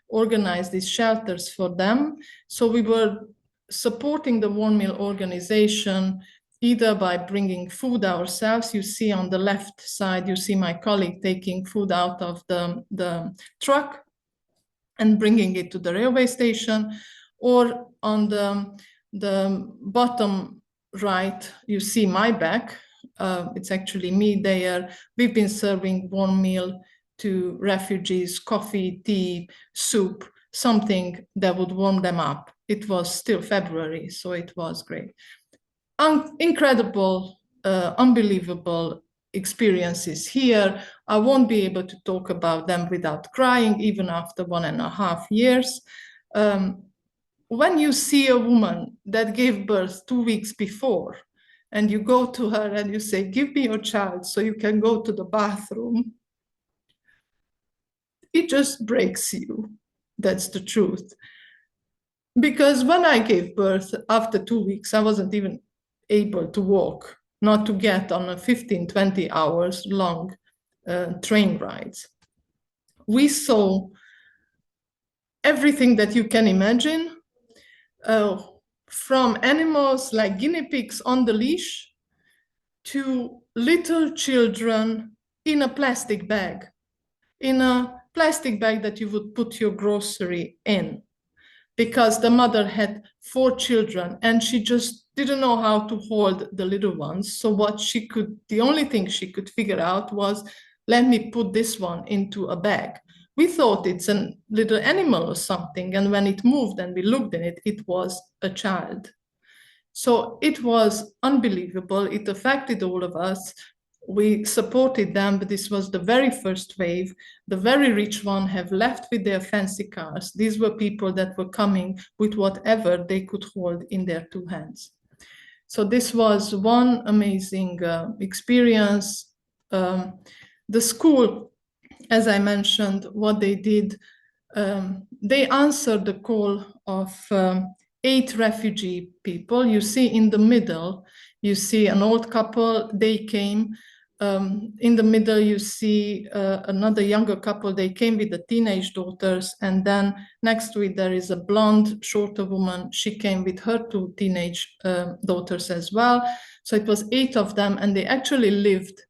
organized these shelters for them. So we were supporting the warm meal organization either by bringing food ourselves. You see on the left side, you see my colleague taking food out of the truck and bringing it to the railway station, or on the bottom right, you see my back. It's actually me there. We've been serving warm meal to refugees, coffee, tea, soup, something that would warm them up. It was still February, so it was great. Incredible, unbelievable experiences here. I won't be able to talk about them without crying, even after 1.5 years. When you see a woman that gave birth 2 weeks before, and you go to her and you say, give me your child so you can go to the bathroom, it just breaks you. That's the truth. Because when I gave birth, after 2 weeks, I wasn't even able to walk, not to get on a 15, 20 hours long train rides. We saw everything that you can imagine, from animals like guinea pigs on the leash to little children in a plastic bag that you would put your grocery in, because the mother had 4 children and she just didn't know how to hold the little ones. So the only thing she could figure out was, let me put this one into a bag. We thought it's a little animal or something. And when it moved and we looked in it, it was a child. So it was unbelievable. It affected all of us. We supported them, but this was the very first wave. The very rich ones have left with their fancy cars. These were people that were coming with whatever they could hold in their 2 hands. So this was one amazing experience. The school, as I mentioned, what they did, they answered the call of 8 refugee people. You see in the middle, you see an old couple, they came. In the middle, you see another younger couple, they came with the teenage daughters. And then next to it, there is a blonde, shorter woman. She came with her 2 teenage daughters as well. So it was 8 of them, and they actually lived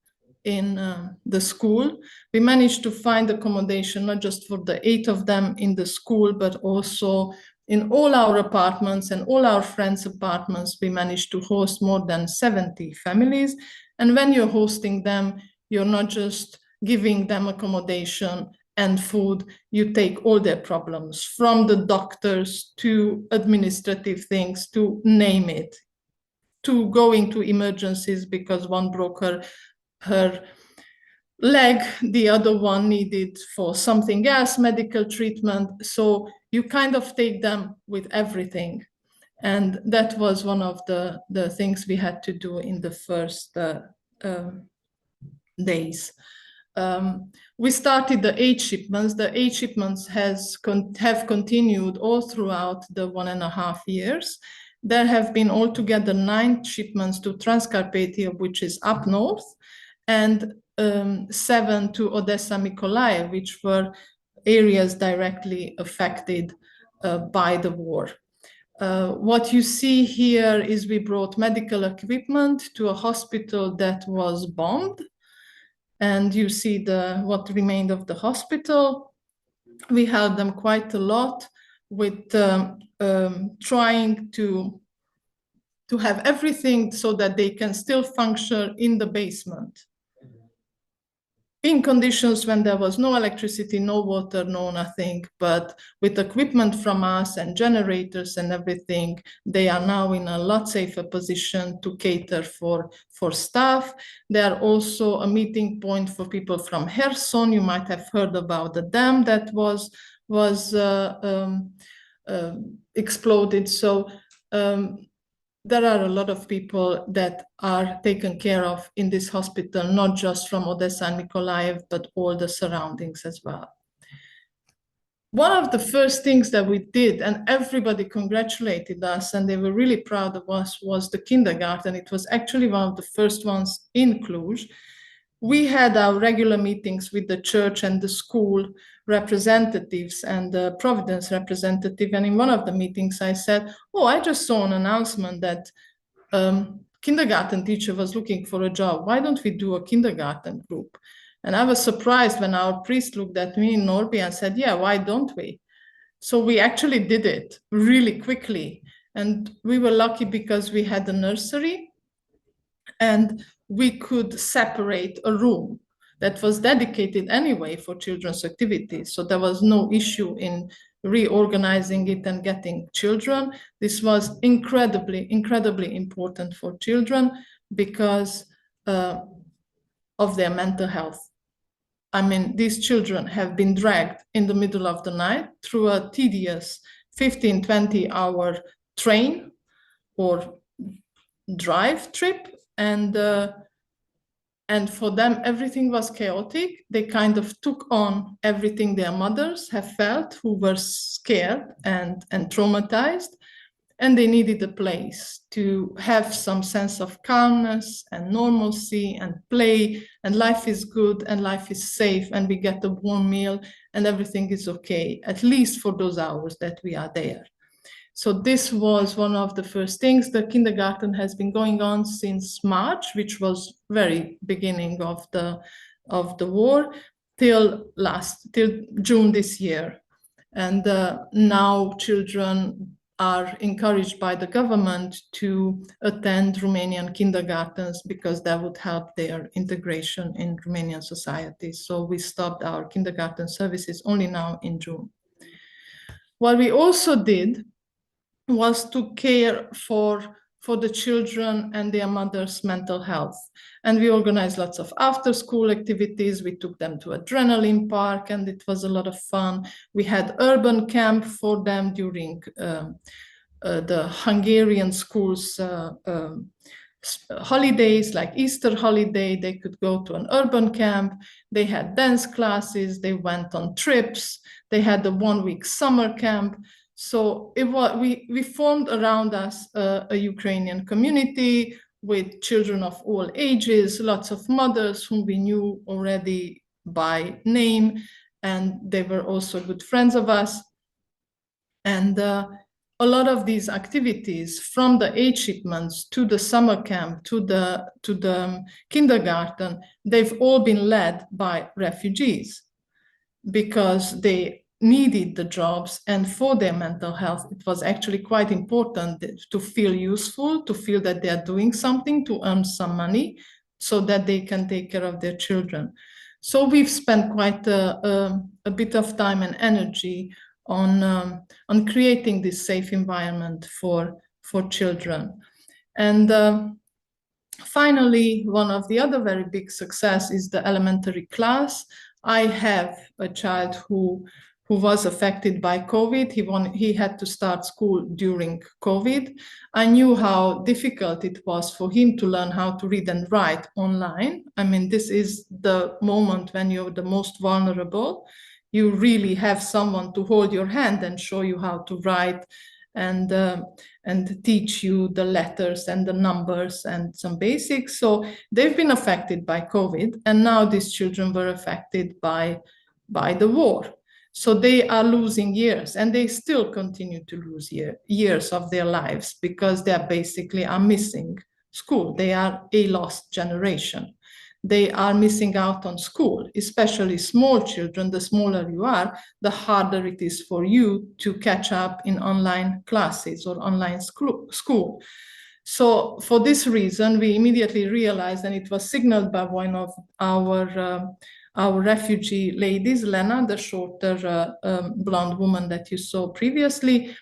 in the school. We managed to find accommodation, not just for the 8 of them in the school, but also in all our apartments and all our friends' apartments. We managed to host more than 70 families. And when you're hosting them, you're not just giving them accommodation and food, you take all their problems, from the doctors to administrative things, to name it, to going to emergencies because one broke her leg, the other one needed for something else, medical treatment. So you kind of take them with everything. And that was one of the things we had to do in the first days. We started the 8 shipments. The 8 shipments have continued all throughout the 1.5 years. There have been altogether 9 shipments to Transcarpathia, which is up north, and 7 to Odessa, Mykolaiv, which were areas directly affected by the war. What you see here is we brought medical equipment to a hospital that was bombed. And you see what remained of the hospital. We helped them quite a lot with trying to have everything so that they can still function in the basement, in conditions when there was no electricity, no water, no nothing, but with equipment from us and generators and everything, they are now in a lot safer position to cater for staff. They are also a meeting point for people from Kherson. You might have heard about the dam that was exploded. So there are a lot of people that are taken care of in this hospital, not just from Odessa and Mykolaiv, but all the surroundings as well. One of the first things that we did, and everybody congratulated us and they were really proud of us, was the kindergarten. It was actually one of the first ones in Cluj. we had our regular meetings with the church and the school representatives and the Providence representative. And in one of the meetings, I said, oh, I just saw an announcement that kindergarten teacher was looking for a job. Why don't we do a kindergarten group? And I was surprised when our priest looked at me in Norby and said, yeah, why don't we? So we actually did it really quickly. And we were lucky because we had a nursery and we could separate a room that was dedicated anyway for children's activities. So there was no issue in reorganizing it and getting children. This was incredibly, incredibly important for children because of their mental health. I mean, these children have been dragged in the middle of the night through a tedious 15, 20-hour train or drive trip. And for them, everything was chaotic. They kind of took on everything their mothers have felt, who were scared and traumatized. And they needed a place to have some sense of calmness and normalcy and play, and life is good and life is safe, and we get a warm meal and everything is okay, at least for those hours that we are there. So this was one of the first things. The kindergarten has been going on since March, which was very beginning of the war, till June this year. And now children are encouraged by the government to attend Romanian kindergartens because that would help their integration in Romanian society. So we stopped our kindergarten services only now in June. What we also did was to care for the children and their mothers' mental health. And we organized lots of after-school activities. We took them to Adrenaline Park, and it was a lot of fun. We had urban camp for them during the Hungarian schools' holidays, like Easter holiday. They could go to an urban camp. They had dance classes. They went on trips. They had a one-week summer camp. So we formed around us a Ukrainian community with children of all ages, lots of mothers whom we knew already by name, and they were also good friends of us. And a lot of these activities, from the aid shipments to the summer camp to the kindergarten, they've all been led by refugees because they needed the jobs, and for their mental health, it was actually quite important to feel useful, to feel that they are doing something, to earn some money so that they can take care of their children. So we've spent quite a bit of time and energy on creating this safe environment for children. And finally, one of the other very big success is the elementary class. I have a child who was affected by COVID. He had to start school during COVID. I knew how difficult it was for him to learn how to read and write online. I mean, this is the moment when you're the most vulnerable. You really have someone to hold your hand and show you how to write and teach you the letters and the numbers and some basics. So they've been affected by COVID, and now these children were affected by the war. So they are losing years, and they still continue to lose years of their lives because they are missing school. They are a lost generation. They are missing out on school, especially small children. The smaller you are, the harder it is for you to catch up in online classes or online school. So for this reason, we immediately realized, and it was signaled by one of our refugee ladies, Lena, the shorter blonde woman that you saw previously.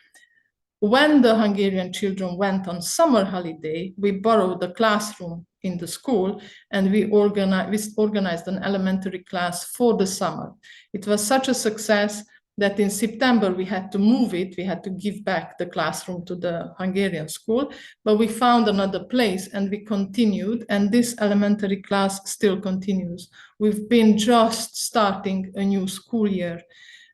When the Hungarian children went on summer holiday, we borrowed the classroom in the school, and we organized an elementary class for the summer. It was such a success that in September we had to move it. We had to give back the classroom to the Hungarian school, but we found another place and we continued, and this elementary class still continues. We've been just starting a new school year.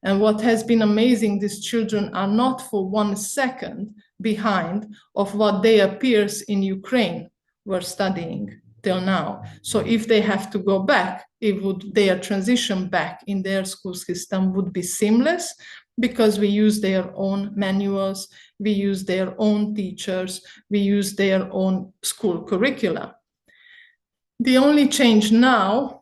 And what has been amazing, these children are not for 1 second behind of what their peers in Ukraine were studying. till now. So if they have to go back, their transition back in their school system would be seamless, because we use their own manuals, we use their own teachers, we use their own school curricula. The only change now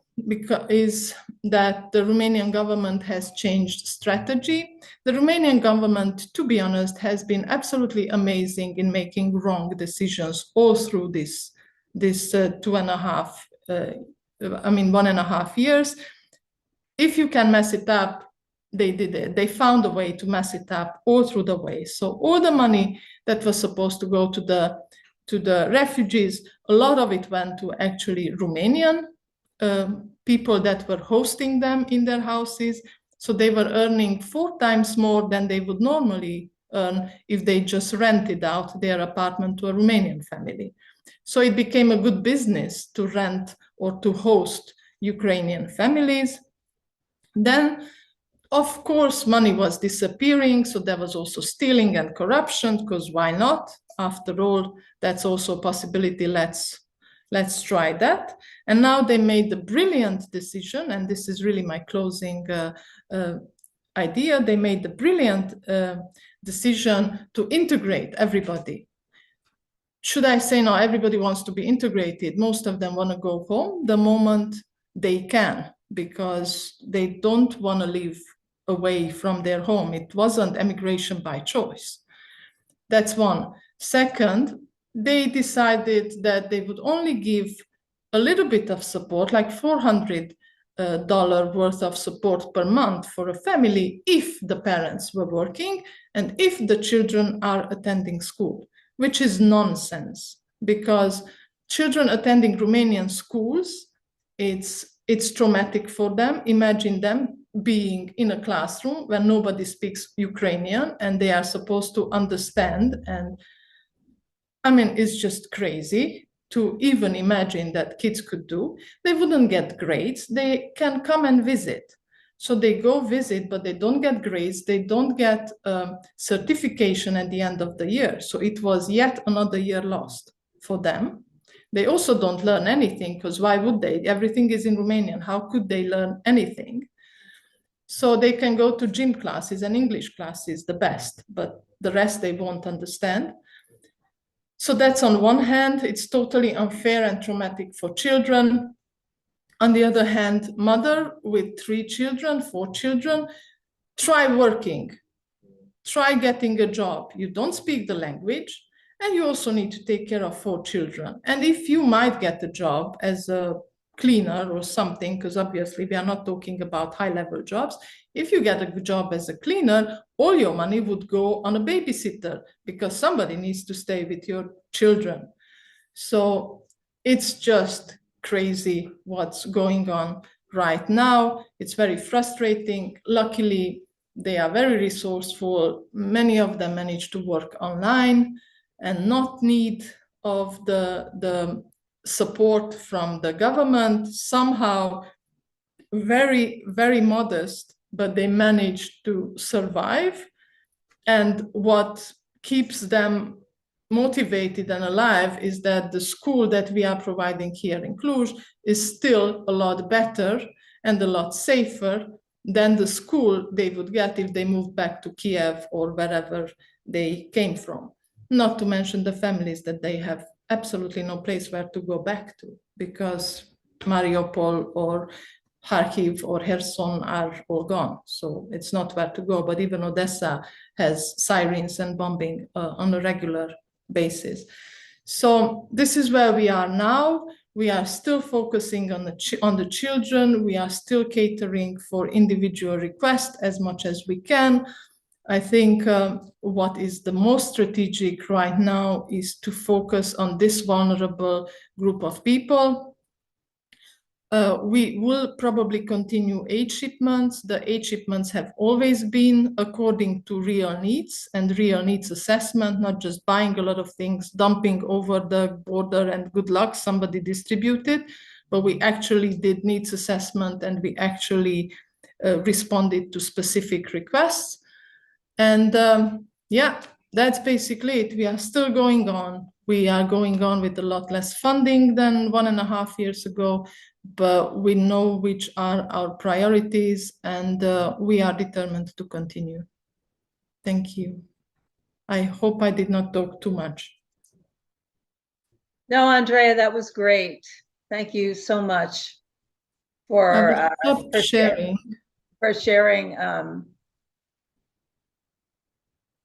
is that the Romanian government has changed strategy. The Romanian government, to be honest, has been absolutely amazing in making wrong decisions all through this 1.5 years. If you can mess it up, they did it. They found a way to mess it up all through the way. So all the money that was supposed to go to the refugees, a lot of it went to actually Romanian people that were hosting them in their houses. So they were earning 4 times more than they would normally earn if they just rented out their apartment to a Romanian family. So it became a good business to rent or to host Ukrainian families. Then, of course, money was disappearing. So there was also stealing and corruption, because why not? After all, that's also a possibility. Let's try that. And now they made the brilliant decision, and this is really my closing idea. They made the brilliant decision to integrate everybody. Should I say no, everybody wants to be integrated. Most of them want to go home the moment they can, because they don't want to live away from their home. It wasn't emigration by choice. That's one. Second, they decided that they would only give a little bit of support, like $400 worth of support per month for a family if the parents were working and if the children are attending school, which is nonsense, because children attending Romanian schools, it's traumatic for them. Imagine them being in a classroom where nobody speaks Ukrainian and they are supposed to understand. And I mean, it's just crazy to even imagine that kids could do. They wouldn't get grades. They can come and visit. So they go visit, but they don't get grades. They don't get certification at the end of the year. So it was yet another year lost for them. They also don't learn anything, because why would they? Everything is in Romanian. How could they learn anything? So they can go to gym classes and English classes, the best, but the rest they won't understand. So that's on one hand, it's totally unfair and traumatic for children. On the other hand, mother with 3 children, 4 children, try working, try getting a job. You don't speak the language, and you also need to take care of 4 children. And if you might get a job as a cleaner or something, because obviously we are not talking about high-level jobs. If you get a job as a cleaner, all your money would go on a babysitter, because somebody needs to stay with your children. So it's just crazy what's going on right now. It's very frustrating. Luckily, they are very resourceful. Many of them manage to work online and not need of the support from the government. Somehow very, very modest, but they manage to survive. And what keeps them motivated and alive is that the school that we are providing here in Cluj is still a lot better and a lot safer than the school they would get if they moved back to Kiev or wherever they came from. Not to mention the families that they have absolutely no place where to go back to, because Mariupol or Kharkiv or Kherson are all gone. So it's not where to go. But even Odessa has sirens and bombing on a regular basis. So this is where we are now. We are still focusing on the children. We are still catering for individual requests as much as we can. I think what is the most strategic right now is to focus on this vulnerable group of people. We will probably continue aid shipments. The aid shipments have always been according to real needs and real needs assessment, not just buying a lot of things, dumping over the border and good luck, somebody distributed, but we actually did needs assessment and we actually responded to specific requests. And yeah, that's basically it. We are still going on. We are going on with a lot less funding than 1.5 years ago, but we know which are our priorities, and we are determined to continue. Thank you. I hope I did not talk too much. No, Andrea, that was great. Thank you so much I for will stop sharing. sharing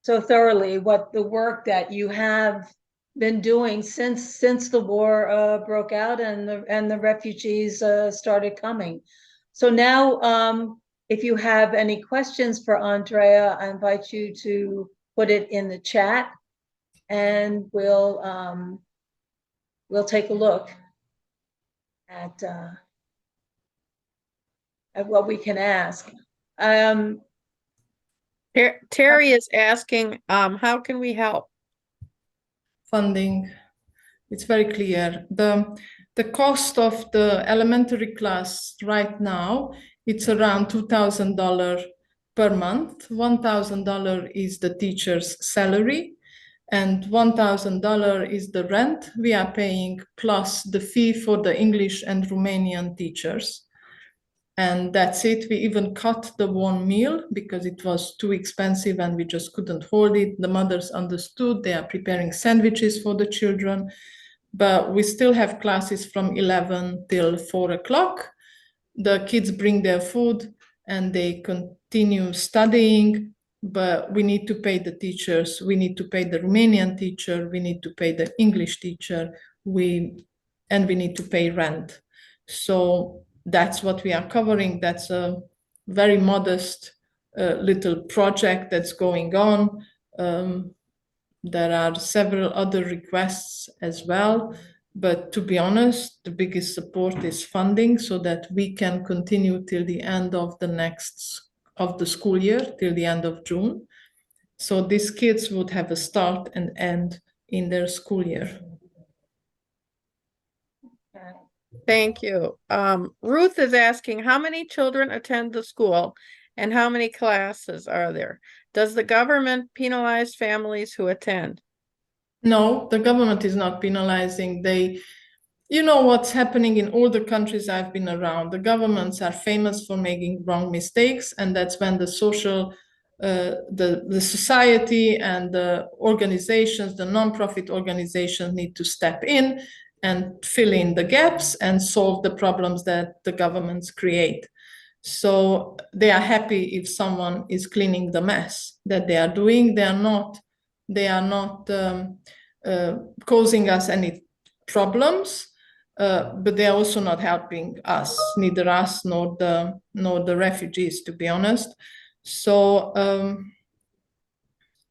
so thoroughly what the work that you have been doing since the war broke out and the refugees started coming. So now, if you have any questions for Andrea, I invite you to put it in the chat, and we'll take a look at what we can ask. Terry is asking, how can we help? Funding. It's very clear. The cost of the elementary class right now, it's around $2,000 per month. $1,000 is the teacher's salary, and $1,000 is the rent we are paying, plus the fee for the English and Romanian teachers. And that's it. We even cut the one meal because it was too expensive and we just couldn't hold it. The mothers understood. They are preparing sandwiches for the children, but we still have classes from 11 till 4 o'clock. The kids bring their food and they continue studying, but we need to pay the teachers. We need to pay the Romanian teacher. We need to pay the English teacher. And we need to pay rent. So that's what we are covering. That's a very modest little project that's going on. There are several other requests as well, but to be honest, the biggest support is funding so that we can continue till the end of the school year, till the end of June. So these kids would have a start and end in their school year. Thank you. Ruth is asking, how many children attend the school and how many classes are there? Does the government penalize families who attend? No, the government is not penalizing. You know what's happening in all the countries I've been around. The governments are famous for making wrong mistakes, and that's when the society and the organizations, the nonprofit organizations need to step in and fill in the gaps and solve the problems that the governments create. So they are happy if someone is cleaning the mess that they are doing. They are not causing us any problems, but they are also not helping us, neither us nor the refugees, to be honest. So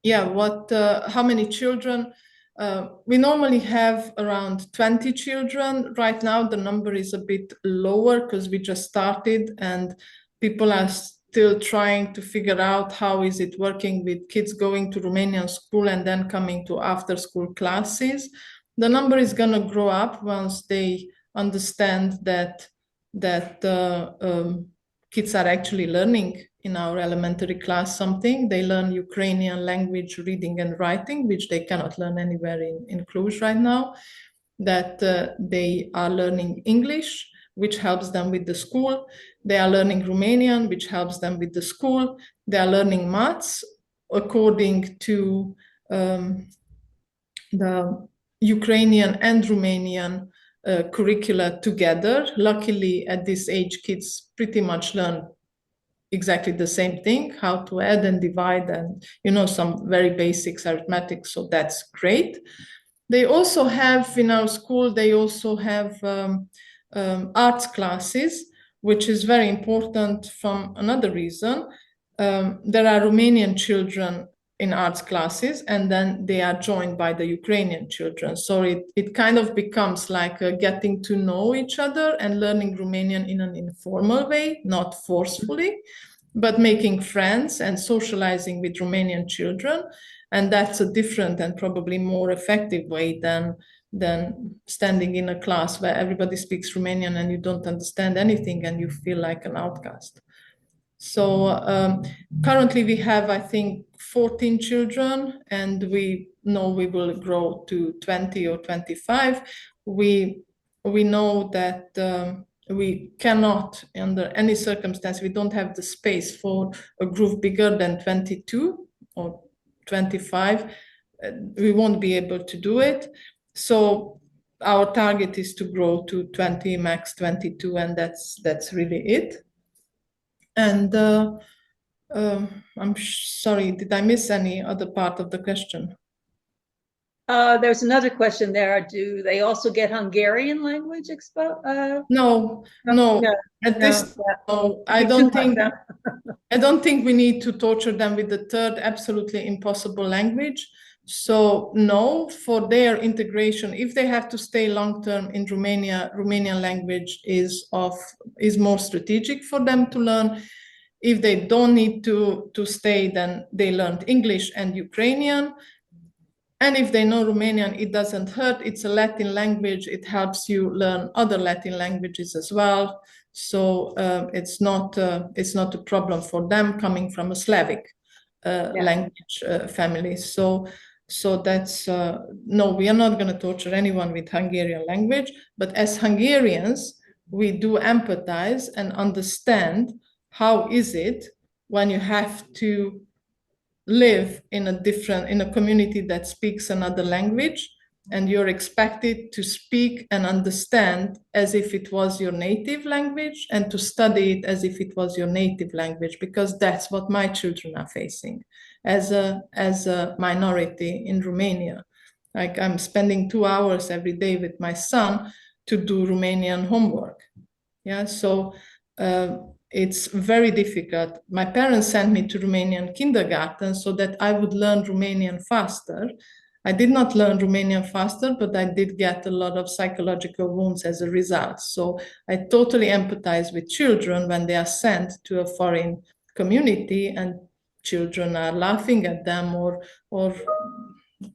how many children? We normally have around 20 children. Right now, the number is a bit lower because we just started and people are still trying to figure out how is it working with kids going to Romanian school and then coming to after-school classes. The number is going to grow up once they understand that kids are actually learning in our elementary class something. They learn Ukrainian language, reading and writing, which they cannot learn anywhere in Cluj right now. That they are learning English, which helps them with the school. They are learning Romanian, which helps them with the school. They are learning maths according to the Ukrainian and Romanian curricula together. Luckily, at this age, kids pretty much learn exactly the same thing, how to add and divide and, some very basics arithmetic. So that's great. They also have, in our school, they also have arts classes, which is very important from another reason. There are Romanian children in arts classes, and then they are joined by the Ukrainian children. So it kind of becomes like getting to know each other and learning Romanian in an informal way, not forcefully, but making friends and socializing with Romanian children. And that's a different and probably more effective way than standing in a class where everybody speaks Romanian and you don't understand anything and you feel like an outcast. So currently we have, I think, 14 children, and we know we will grow to 20 or 25. We know that we cannot, under any circumstance, we don't have the space for a group bigger than 22 or 25. We won't be able to do it. So our target is to grow to 20, max 22, and that's really it. And I'm sorry, did I miss any other part of the question? There's another question there. Do they also get Hungarian language No. At this, no, I don't think we need to torture them with the third absolutely impossible language. So no, for their integration, if they have to stay long-term in Romania, Romanian language is more strategic for them to learn. If they don't need to stay, then they learned English and Ukrainian. And if they know Romanian, it doesn't hurt. It's a Latin language. It helps you learn other Latin languages as well. So it's not a problem for them coming from a Slavic language family. So that's no, we are not going to torture anyone with Hungarian language. But as Hungarians, we do empathize and understand how is it when you have to live in a community that speaks another language, and you're expected to speak and understand as if it was your native language, and to study it as if it was your native language, because that's what my children are facing as a minority in Romania. Like, I'm spending 2 hours every day with my son to do Romanian homework. Yeah, so it's very difficult. My parents sent me to Romanian kindergarten so that I would learn Romanian faster. I did not learn Romanian faster, but I did get a lot of psychological wounds as a result. So I totally empathize with children when they are sent to a foreign community and children are laughing at them, or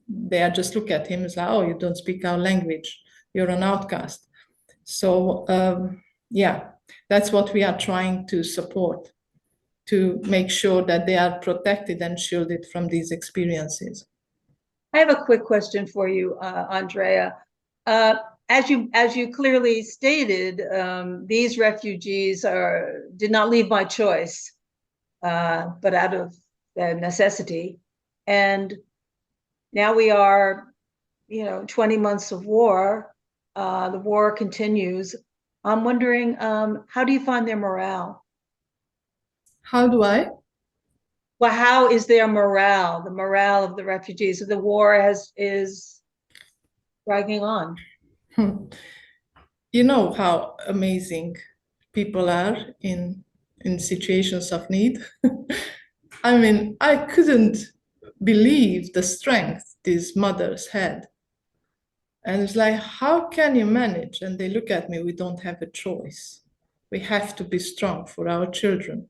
they are just look at him as like, oh, you don't speak our language, you're an outcast. So yeah, that's what we are trying to support, to make sure that they are protected and shielded from these experiences. I have a quick question for you, Andrea. As you clearly stated, these refugees did not leave by choice, but out of necessity. And now we are, 20 months of war. The war continues. I'm wondering, how do you find their morale? How do I? Well, how is their morale, the morale of the refugees? The war is dragging on. You know how amazing people are in situations of need. I mean, I couldn't believe the strength these mothers had. And it's like, how can you manage? And they look at me, we don't have a choice. We have to be strong for our children.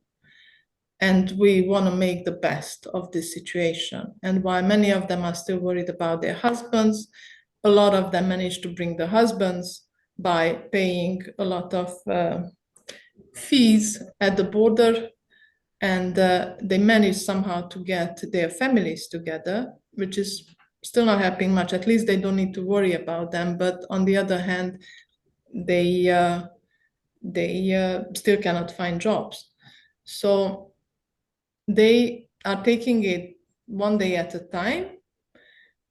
And we want to make the best of this situation. And while many of them are still worried about their husbands, a lot of them manage to bring the husbands by paying a lot of fees at the border. And they manage somehow to get their families together, which is still not happening much. At least they don't need to worry about them. But on the other hand, they still cannot find jobs. So they are taking it one day at a time.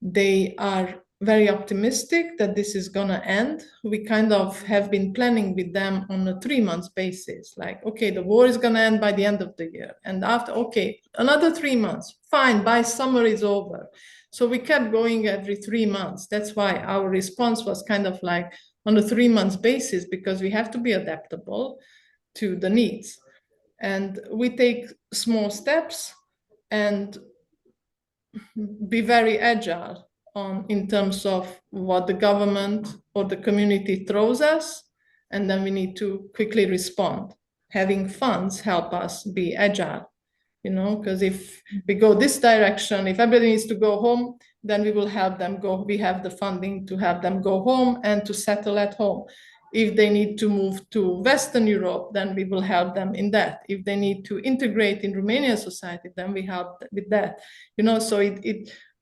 They are very optimistic that this is going to end. We kind of have been planning with them on a 3-month basis. Like, okay, the war is going to end by the end of the year. And after, okay, another 3 months. Fine, by summer is over. So we kept going every 3 months. That's why our response was kind of like on a 3-month basis, because we have to be adaptable to the needs. And we take small steps and be very agile in terms of what the government or the community throws us, and then we need to quickly respond. Having funds help us be agile, because if we go this direction, if everybody needs to go home, then we will help them go. We have the funding to help them go home and to settle at home. If they need to move to Western Europe, then we will help them in that. If they need to integrate in Romanian society, then we help with that. So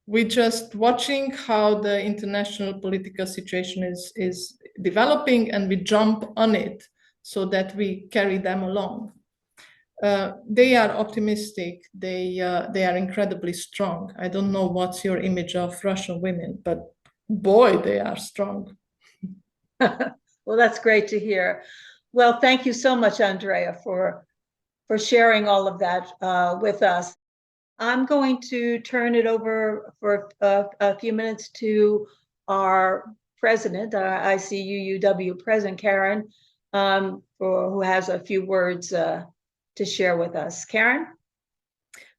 we're just watching how the international political situation is developing, and we jump on it so that we carry them along. They are optimistic. They are incredibly strong. I don't know what's your image of Russian women, but boy, they are strong. Well, that's great to hear. Well, thank you so much, Andrea, for sharing all of that with us. I'm going to turn it over for a few minutes to our president, our ICUUW president, Karen, who has a few words to share with us. Karen?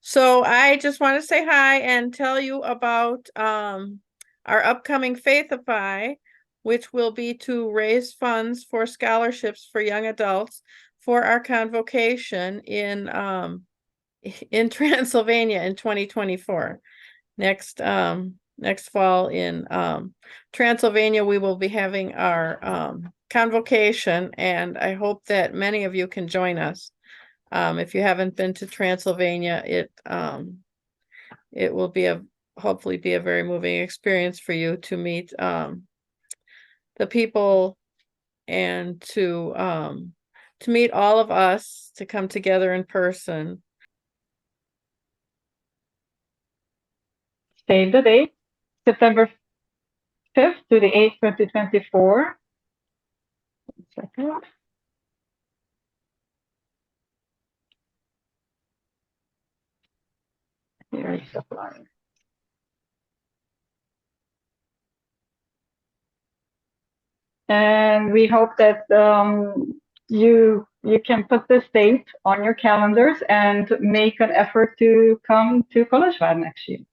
So I just want to say hi and tell you about our upcoming Faithify, which will be to raise funds for scholarships for young adults for our convocation in Transylvania in 2024. Next fall in Transylvania, we will be having our convocation, and I hope that many of you can join us. If you haven't been to Transylvania, it will be hopefully be a very moving experience for you to meet the people and to meet all of us, to come together in person. Save the date, September 5th to the 8th, 2024. 1 second. Here is the flyer. And we hope that you can put this date on your calendars and make an effort to come to Kolozsvár next year.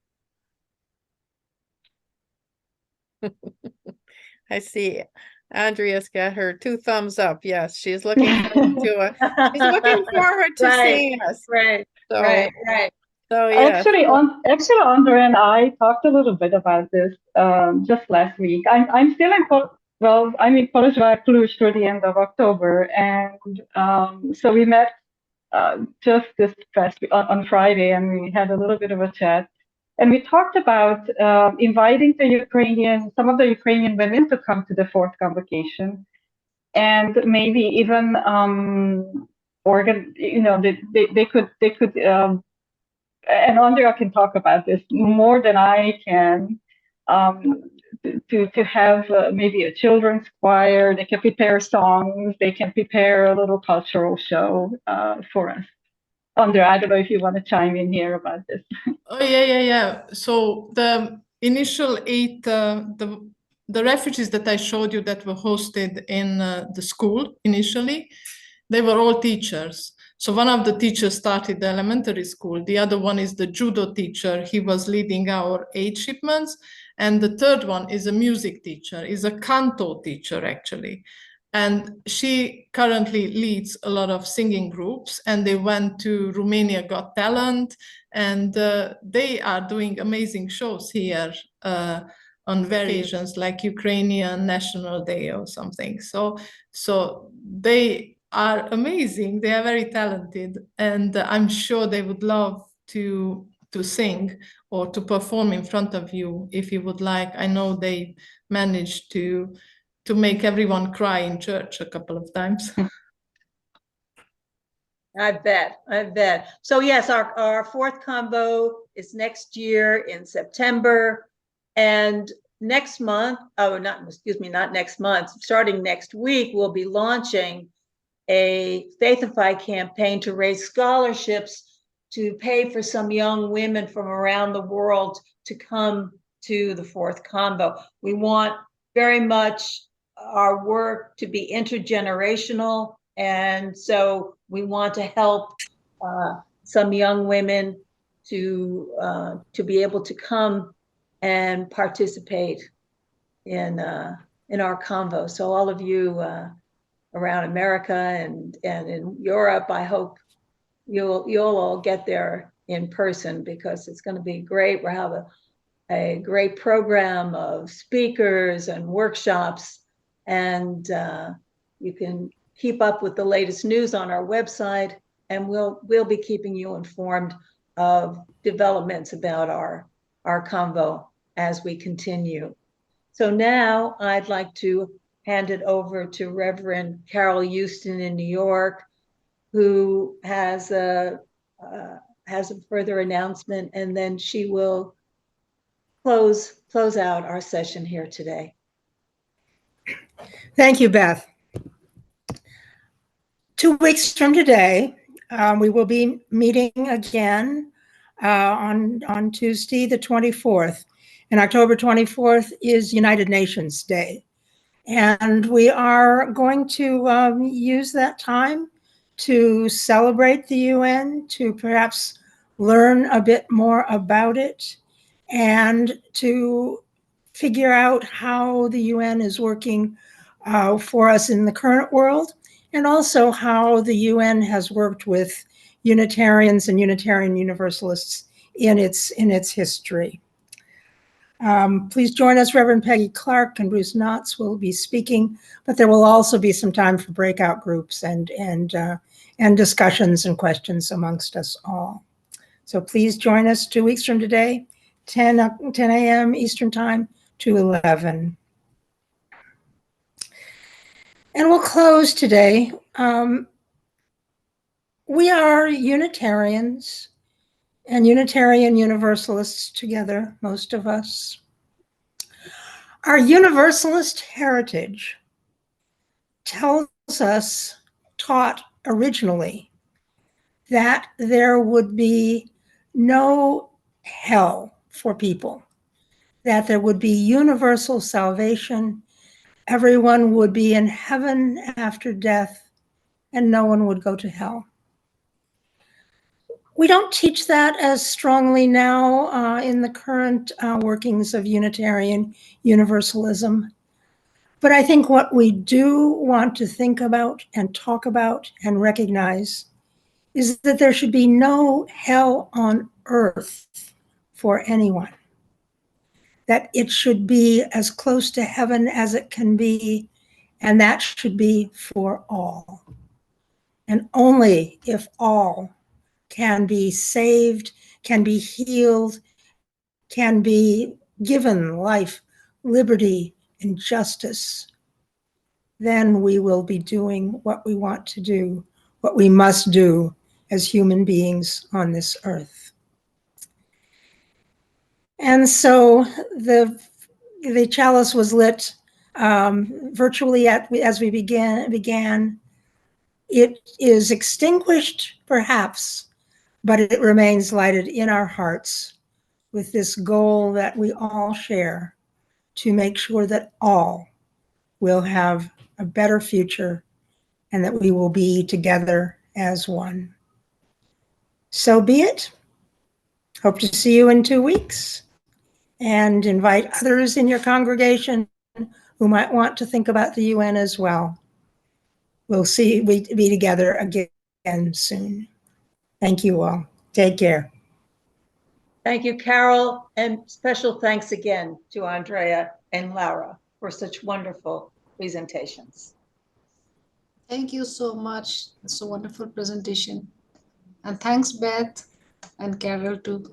I see Andrea's got her 2 thumbs up. Yes, she's looking forward to she's looking forward to seeing us. Right, So, right. So yeah. Actually, Andrea and I talked a little bit about this just last week. I'm still in I'm in Kolozsvár, Cluj through the end of October, and so we met just this past on Friday, and we had a little bit of a chat, and we talked about inviting some of the Ukrainian women to come to the 4th convocation, and maybe even they could. And Andrea can talk about this more than I can. To have maybe a children's choir, they can prepare songs, they can prepare a little cultural show for us. Andrea, I don't know if you want to chime in here about this. Oh yeah. So the initial 8, the refugees that I showed you that were hosted in the school initially, they were all teachers. So one of the teachers started the elementary school. The other one is the judo teacher. He was leading our aid shipments. And the third one is a music teacher, is a canto teacher actually. And she currently leads a lot of singing groups, and they went to Romania Got Talent, and they are doing amazing shows here on occasions like Ukrainian National Day or something. So they are amazing. They are very talented, and I'm sure they would love to sing or to perform in front of you if you would like. I know they managed to make everyone cry in church a couple of times. I bet. So yes, our 4th convo is next year in September, and next month, not next month, starting next week, we'll be launching a Faithify campaign to raise scholarships to pay for some young women from around the world to come to the 4th convo. We want very much our work to be intergenerational, and so we want to help some young women to be able to come and participate in our convo. So all of you around America and in Europe, I hope you'll all get there in person, because it's going to be great. We'll have a great program of speakers and workshops, and You can keep up with the latest news on our website, and we'll be keeping you informed of developments about our convo as we continue. So now I'd like to hand it over to Reverend Carol Houston in New York, who has a further announcement, and then she will close out our session here today. Thank you, Beth. 2 weeks from today, we will be meeting again on Tuesday, the 24th. And October 24th is United Nations Day. And we are going to use that time to celebrate the UN, to perhaps learn a bit more about it, and to figure out how the UN is working for us in the current world, and also how the UN has worked with Unitarians and Unitarian Universalists in its history. Please join us. Reverend Peggy Clark and Bruce Knotts will be speaking, but there will also be some time for breakout groups and discussions and questions amongst us all. So please join us 2 weeks from today, 10 a.m. Eastern Time to 11. And we'll close today. We are Unitarians and Unitarian Universalists together, most of us. Our Universalist heritage tells us, taught originally, that there would be no hell for people, that there would be universal salvation, everyone would be in heaven after death, and no one would go to hell. We don't teach that as strongly now in the current workings of Unitarian Universalism. But I think what we do want to think about and talk about and recognize is that there should be no hell on earth for anyone. That it should be as close to heaven as it can be, and that should be for all. And only if all can be saved, can be healed, can be given life, liberty, and justice, then we will be doing what we want to do, what we must do as human beings on this earth. And so the chalice was lit virtually as we began. It is extinguished, perhaps, but it remains lighted in our hearts with this goal that we all share to make sure that all will have a better future and that we will be together as one. So be it. Hope to see you in 2 weeks, and invite others in your congregation who might want to think about the UN as well. We'll be together again soon. Thank you all. Take care. Thank you, Carol, and special thanks again to Andrea and Laura for such wonderful presentations. Thank you so much. It's a wonderful presentation. And thanks, Beth and Carol, too.